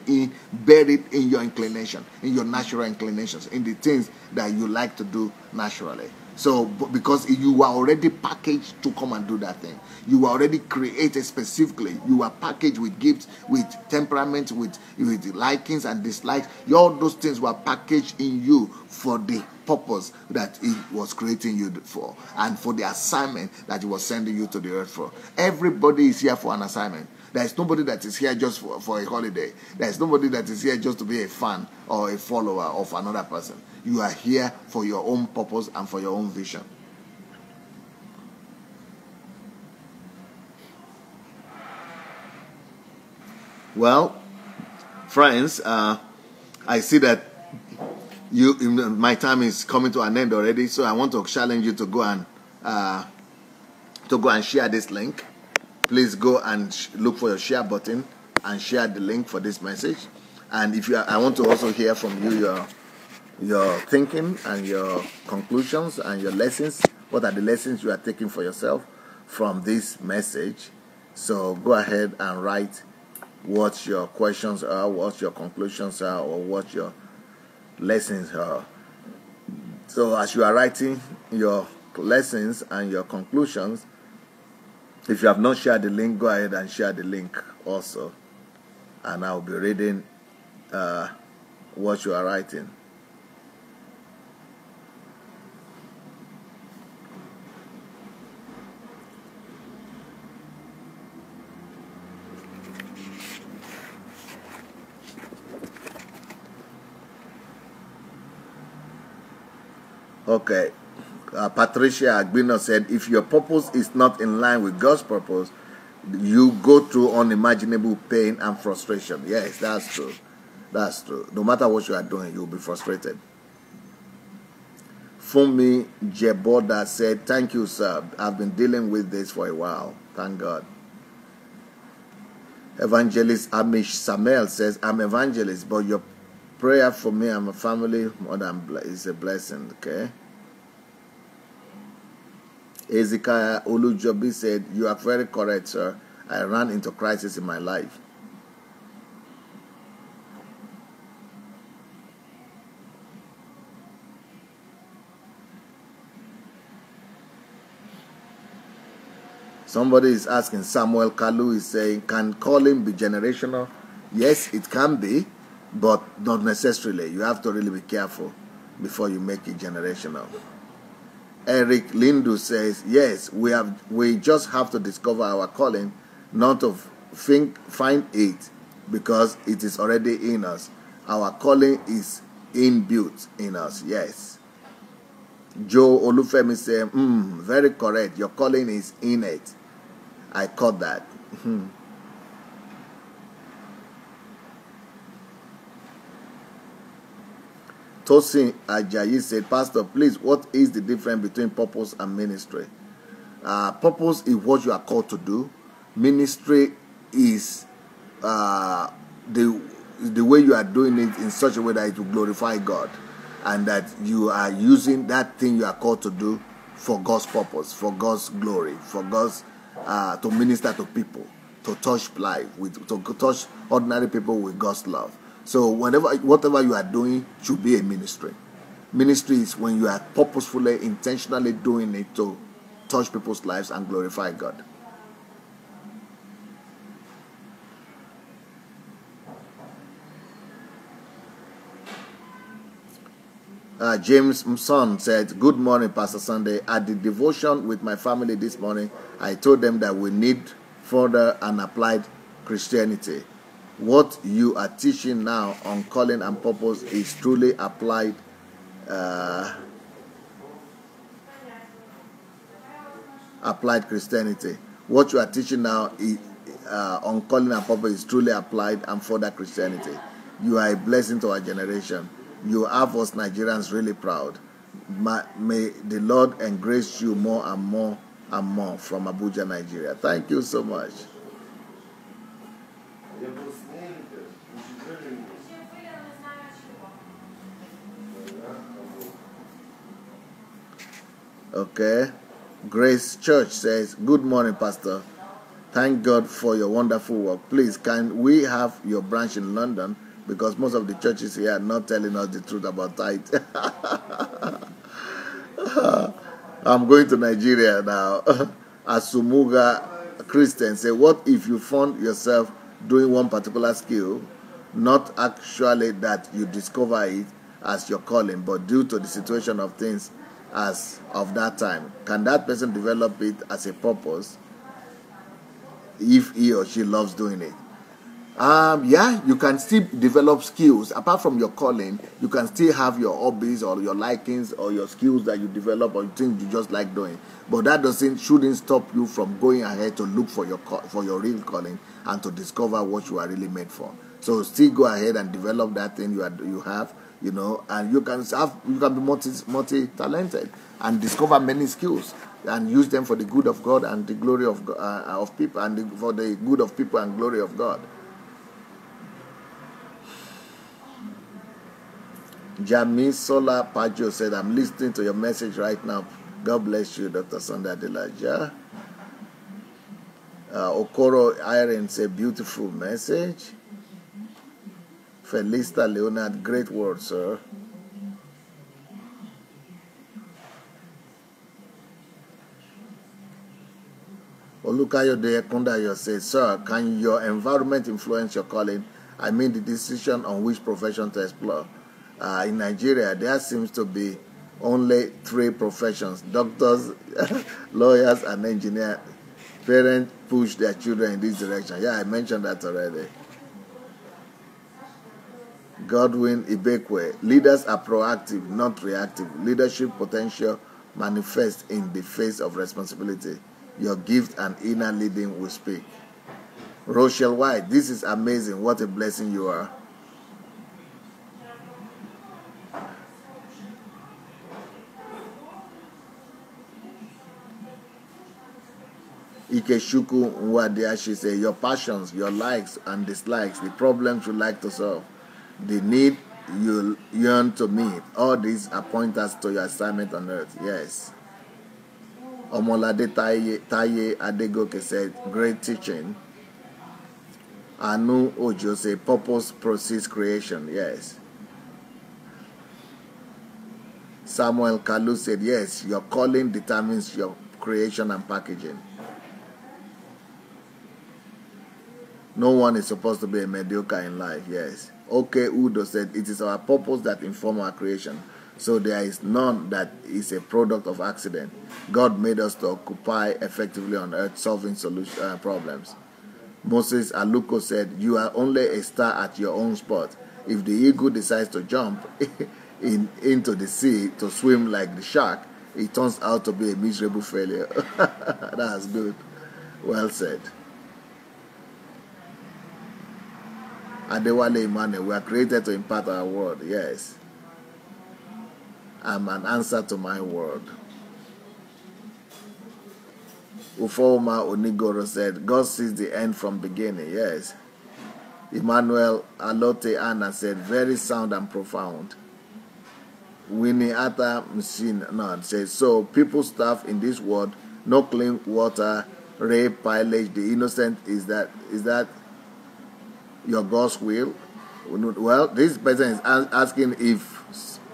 buried in your inclination, in your natural inclinations, in the things that you like to do naturally. So, because you were already packaged to come and do that thing. You were already created specifically. You were packaged with gifts, with temperament, with likings and dislikes. All those things were packaged in you for the purpose that he was creating you for, and for the assignment that he was sending you to the earth for. Everybody is here for an assignment. There is nobody that is here just for a holiday. There is nobody that is here just to be a fan or a follower of another person. You are here for your own purpose and for your own vision. Well, friends, I see that my time is coming to an end already, so I want to challenge you to go and share this link. Please go and look for your share button and share the link for this message. And I want to also hear from you your thinking and your conclusions and your lessons. What are the lessons you are taking for yourself from this message? So go ahead and write what your questions are, what your conclusions are, or what your lessons are. So as you are writing your lessons and your conclusions, if you have not shared the link, go ahead and share the link also. And I'll be reading what you are writing. Okay. Patricia Agbino said, if your purpose is not in line with God's purpose, you go through unimaginable pain and frustration. Yes, that's true. That's true. No matter what you are doing, you'll be frustrated. Fumi Jeboda said, thank you, sir. I've been dealing with this for a while. Thank God. Evangelist Amish Samuel says, I'm evangelist, but your prayer for me and my family is a blessing. Okay. Ezekiel Olujobi said, you are very correct, sir. I ran into crisis in my life. Somebody is asking, Samuel Kalu is saying, can calling be generational? Yes, it can be, but not necessarily. You have to really be careful before you make it generational. Eric Lindu says, yes, we just have to discover our calling, not to find it, because it is already in us. Our calling is inbuilt in us. Yes. Joe Olufemi said, very correct. Your calling is innate. I caught that. Tosin Ajayi said, Pastor, please, what is the difference between purpose and ministry? Purpose is what you are called to do. Ministry is the way you are doing it in such a way that it will glorify God, and that you are using that thing you are called to do for God's purpose, for God's glory, for God's to minister to people, to touch life, to touch ordinary people with God's love. So whatever you are doing should be a ministry. Ministry is when you are purposefully, intentionally doing it to touch people's lives and glorify God. James Mson said, good morning, Pastor Sunday. At the devotion with my family this morning, I told them that we need further and applied Christianity. What you are teaching now on calling and purpose is truly applied Christianity. What you are teaching now is, on calling and purpose is truly applied and further Christianity. You are a blessing to our generation. You have us Nigerians really proud. May the Lord engrace you more and more and more, from Abuja, Nigeria. Thank you so much. Okay. Grace Church says, good morning, Pastor. Thank God for your wonderful work. Please, can we have your branch in London? Because most of the churches here are not telling us the truth about tithe. I'm going to Nigeria now. Asumuga Christian say, what if you found yourself doing one particular skill, not actually that you discover it as your calling, but due to the situation of things as of that time? Can that person develop it as a purpose if he or she loves doing it? Yeah, you can still develop skills. Apart from your calling, you can still have your hobbies or your likings or your skills that you develop or things you just like doing. But that shouldn't stop you from going ahead to look for your real calling and to discover what you are really made for. So still go ahead and develop that thing you have, and you can be multi-talented and discover many skills and use them for the good of God and the glory of people, and for the good of people and glory of God. Jami Sola Pajo said, I'm listening to your message right now. God bless you, Dr. Sunday Adelaja. Okoro Irene said, beautiful message. Felista Leonard, great word, sir. Olukayode Ekundayo says, sir, can your environment influence your calling? I mean the decision on which profession to explore. In Nigeria, there seems to be only 3 professions: doctors, lawyers, and engineers. Parents push their children in this direction. Yeah, I mentioned that already. Godwin Ibekwe, leaders are proactive, not reactive. Leadership potential manifests in the face of responsibility. Your gift and inner leading will speak. Rochelle White, this is amazing. What a blessing you are. Ikeshuku Nwadiashi says, your passions, your likes and dislikes, the problems you like to solve, the need you yearn to meet, all these are pointers to your assignment on earth. Yes. Omolade Taye Adegoke said, great teaching. Anu Ojo said, purpose precedes creation. Yes. Samuel Kalu said, yes, your calling determines your creation and packaging. No one is supposed to be a mediocre in life, yes. Okay, Udo said, it is our purpose that inform our creation. So there is none that is a product of accident. God made us to occupy effectively on earth, solving problems. Moses Aluko said, you are only a star at your own spot. If the eagle decides to jump into the sea to swim like the shark, it turns out to be a miserable failure. That's good. Well said. Adewale Emmanuel, we are created to impart our word. Yes. I'm an answer to my word. Ufoma Onigoro said, God sees the end from beginning. Yes. Emmanuel Alote Anna said, very sound and profound. Winnie Atta Machine says, so people starve in this world, no clean water, rape, pillage, the innocent, is that your God's will? Well, this person is asking if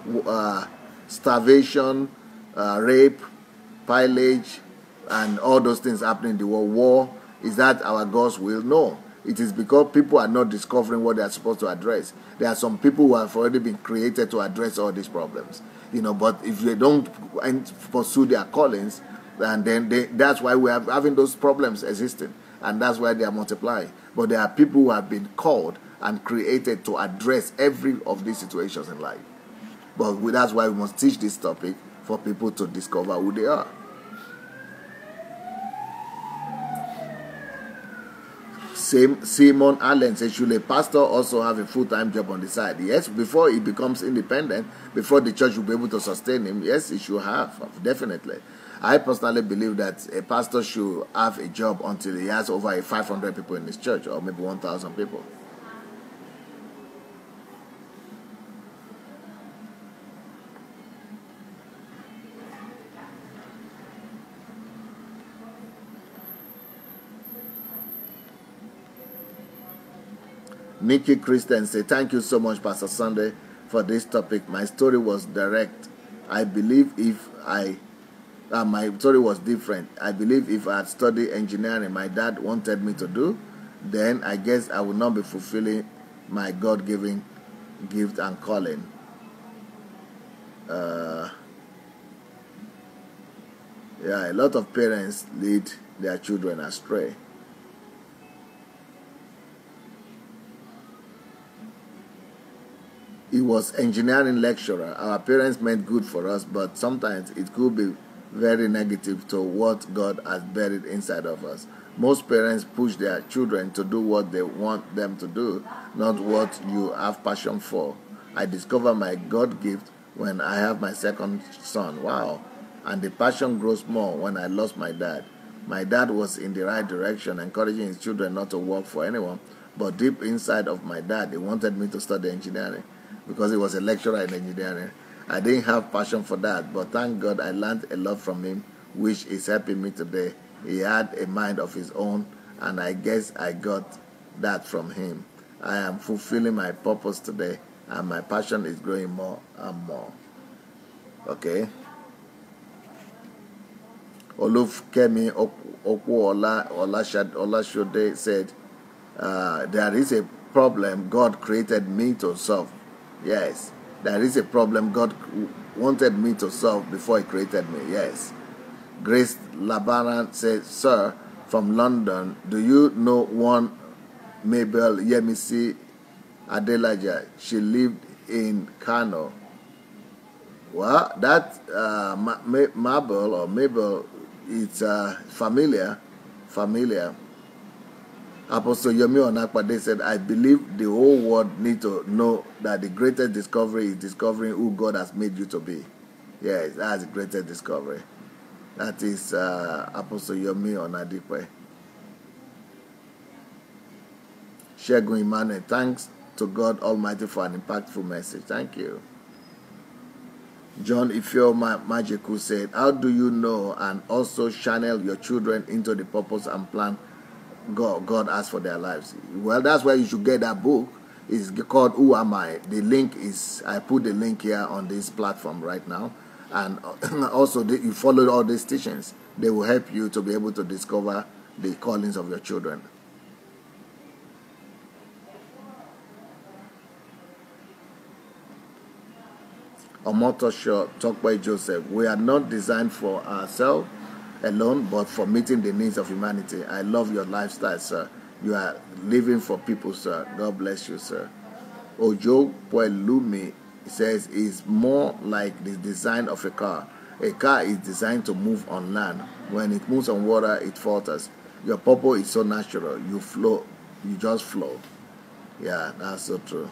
starvation, rape, pillage, and all those things happening in the world, war, is that our God's will? No. It is because people are not discovering what they are supposed to address. There are some people who have already been created to address all these problems. But if they don't pursue their callings, and then that's why we are having those problems existing. And that's why they are multiplying. But there are people who have been called and created to address every of these situations in life. But that's why we must teach this topic for people to discover who they are. Simon Allen says, should a pastor also have a full-time job on the side? Yes, before he becomes independent, before the church will be able to sustain him, yes, he should have, definitely. I personally believe that a pastor should have a job until he has over 500 people in his church, or maybe 1,000 people. Nikki Christian said, thank you so much, Pastor Sunday, for this topic. My story was direct. I believe my story was different. I believe if I had studied engineering, my dad wanted me to do, then I guess I would not be fulfilling my God-given gift and calling. Yeah, a lot of parents lead their children astray. He was engineering lecturer. Our parents meant good for us, but sometimes it could be very negative to what God has buried inside of us. Most parents push their children to do what they want them to do, not what you have passion for. I discovered my God gift when I have my second son. Wow. And the passion grows more when I lost my dad. My dad was in the right direction, encouraging his children not to work for anyone, but deep inside of my dad, he wanted me to study engineering, because he was a lecturer in engineering. I didn't have passion for that, but thank God I learned a lot from him, which is helping me today. He had a mind of his own, and I guess I got that from him. I am fulfilling my purpose today, and my passion is growing more and more. Okay. Olufkemi Olashode said, there is a problem God created me to solve. Yes, there is a problem God wanted me to solve before He created me. Yes. Grace Labaran says, sir, from London, do you know one Mabel Yemisi Adelaja? She lived in Kano. Well, that Mabel or Mabel, it's familiar. Apostle Yomi Onakpade said, I believe the whole world need to know that the greatest discovery is discovering who God has made you to be. Yes, that's the greatest discovery. That is Apostle Yomi Onadipe. Shegun Imane, thanks to God Almighty for an impactful message. Thank you. John Ifeoma Majiku said, how do you know and also channel your children into the purpose and plan God has for their lives? Well, that's why you should get that book. It's called Who Am I? The link is, I put the link here on this platform right now. And also, you follow all these teachings. They will help you to be able to discover the callings of your children. Omotosho Tokwe Joseph, we are not designed for ourselves alone, but for meeting the needs of humanity. I love your lifestyle, sir. You are living for people, sir. God bless you, sir. Ojo Puelumi says is more like the design of a car. A car is designed to move on land. When it moves on water, it falters. Your purpose is so natural. You flow. You just flow. Yeah, that's so true.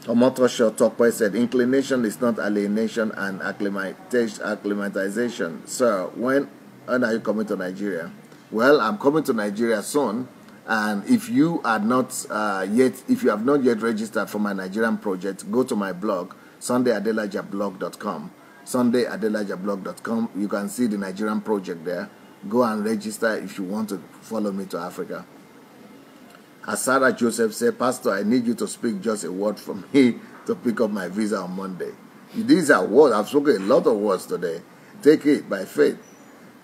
Omotosho Tokwe said, inclination is not alienation and acclimatization. Sir, when are you coming to Nigeria? Well, I'm coming to Nigeria soon. And if you are not if you have not yet registered for my Nigerian project, go to my blog, SundayAdelajablog.com. SundayAdelajablog.com. You can see the Nigerian project there. Go and register if you want to follow me to Africa. Asara Joseph said, Pastor, I need you to speak just a word for me to pick up my visa on Monday. These are words. I've spoken a lot of words today. Take it by faith.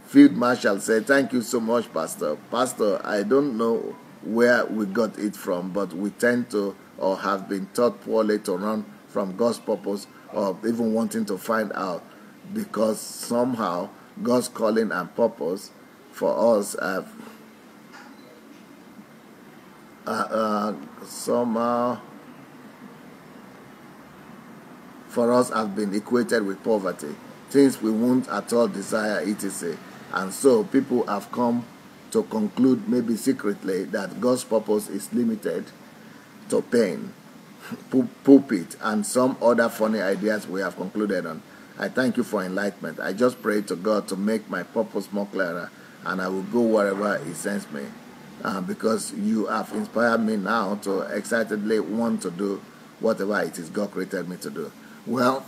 Field Marshal said, thank you so much, Pastor. Pastor, I don't know where we got it from, but we tend to or have been taught poorly to run from God's purpose or even wanting to find out, because somehow God's calling and purpose for us have somehow for us have been equated with poverty, things we won't at all desire, etc. And so people have come to conclude, maybe secretly, that God's purpose is limited to pain, pulpit, and some other funny ideas we have concluded on. I thank you for enlightenment. I just pray to God to make my purpose more clearer, and I will go wherever He sends me. Because you have inspired me now to excitedly want to do whatever it is God created me to do. Well,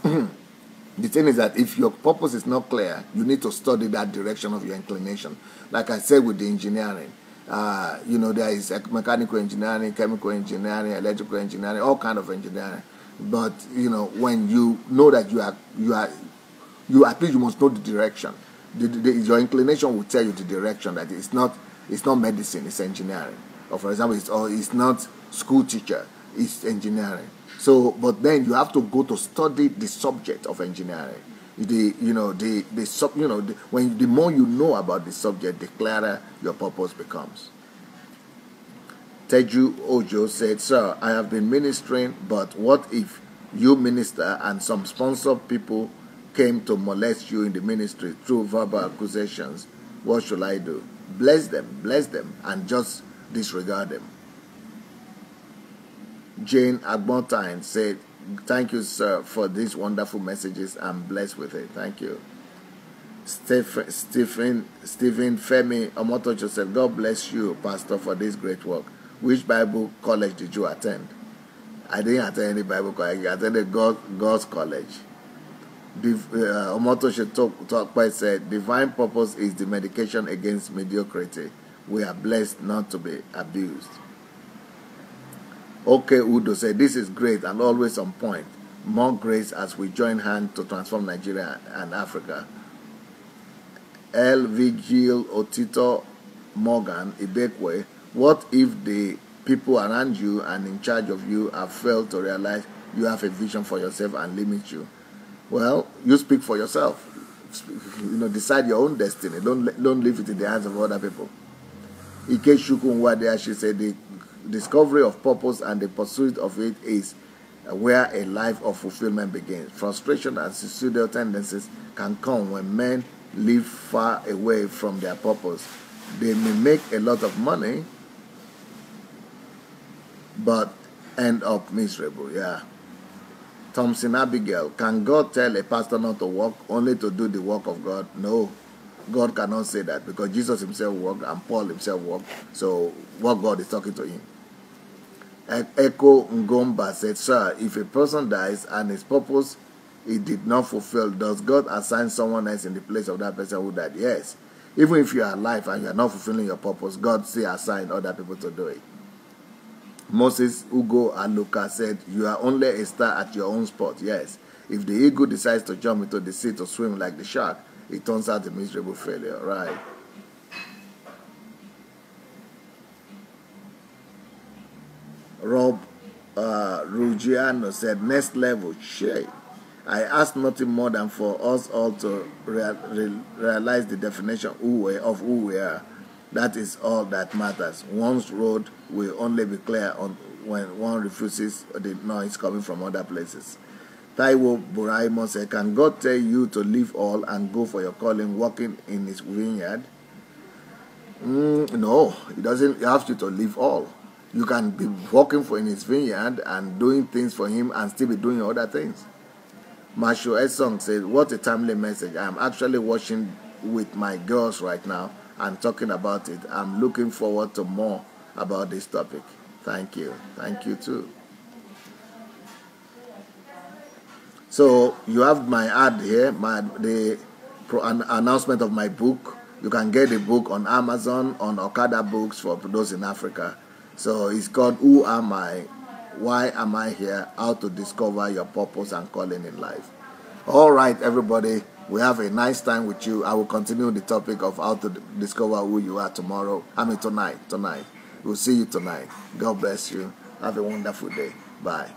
the thing is that if your purpose is not clear, you need to study that direction of your inclination. Like I said with the engineering, there is mechanical engineering, chemical engineering, electrical engineering, all kind of engineering. But when you know that you at least you must know the direction. Your inclination will tell you the direction, that it's not medicine, it's engineering. Or for example, it's not school teacher, it's engineering. So, but then you have to go to study the subject of engineering. The more you know about the subject, the clearer your purpose becomes. Teju Ojo said, Sir, I have been ministering, but what if you minister and some sponsored people came to molest you in the ministry through verbal accusations? What should I do? Bless them, and just disregard them. Jane Agbontine said, thank you, sir, for these wonderful messages. I'm blessed with it. Thank you. Stephen Femi Omotocho said, God bless you, Pastor, for this great work. Which Bible college did you attend? I didn't attend any Bible college. I attended God's college. Omotocho Tokpai said, divine purpose is the medication against mediocrity. We are blessed not to be abused. Okay, Udo said, this is great and always on point. More grace as we join hands to transform Nigeria and Africa. L. Vigil Otito Morgan Ibekwe, what if the people around you and in charge of you have failed to realize you have a vision for yourself and limit you? Well, you speak for yourself. Decide your own destiny. Don't leave it in the hands of other people. Ike Shukunwade, she said, the discovery of purpose and the pursuit of it is where a life of fulfillment begins. Frustration and suicidal tendencies can come when men live far away from their purpose. They may make a lot of money, but end up miserable. Yeah. Thompson Abigail, can God tell a pastor not to work, only to do the work of God? No. God cannot say that, because Jesus himself worked and Paul himself worked. So what God is talking to him. Echo Ngomba said, Sir, if a person dies and his purpose he did not fulfill, does God assign someone else in the place of that person who died? Yes. Even if you are alive and you are not fulfilling your purpose, God still assigns other people to do it. Moses Ugo Aluka said, you are only a star at your own sport. Yes. If the eagle decides to jump into the sea to swim like the shark, it turns out a miserable failure. Right. Rob Ruggiano said, next level, shit. I ask nothing more than for us all to realize the definition of who we are. That is all that matters. One's road will only be clear when one refuses the noise coming from other places. Taiwo Buraimo said, can God tell you to leave all and go for your calling, working in his vineyard? No, he doesn't have you to leave all. You can be working in his vineyard and doing things for him and still be doing other things. Marshall Esong said, what a timely message. I am actually watching with my girls right now and talking about it. I'm looking forward to more about this topic. Thank you. Thank you too. So you have my ad here, the announcement of my book. You can get the book on Amazon, on Okada Books for those in Africa. So it's called Who Am I? Why Am I Here? How to Discover Your Purpose and Calling in Life. All right, everybody. We have a nice time with you. I will continue the topic of how to discover who you are tomorrow. Tonight. We'll see you tonight. God bless you. Have a wonderful day. Bye.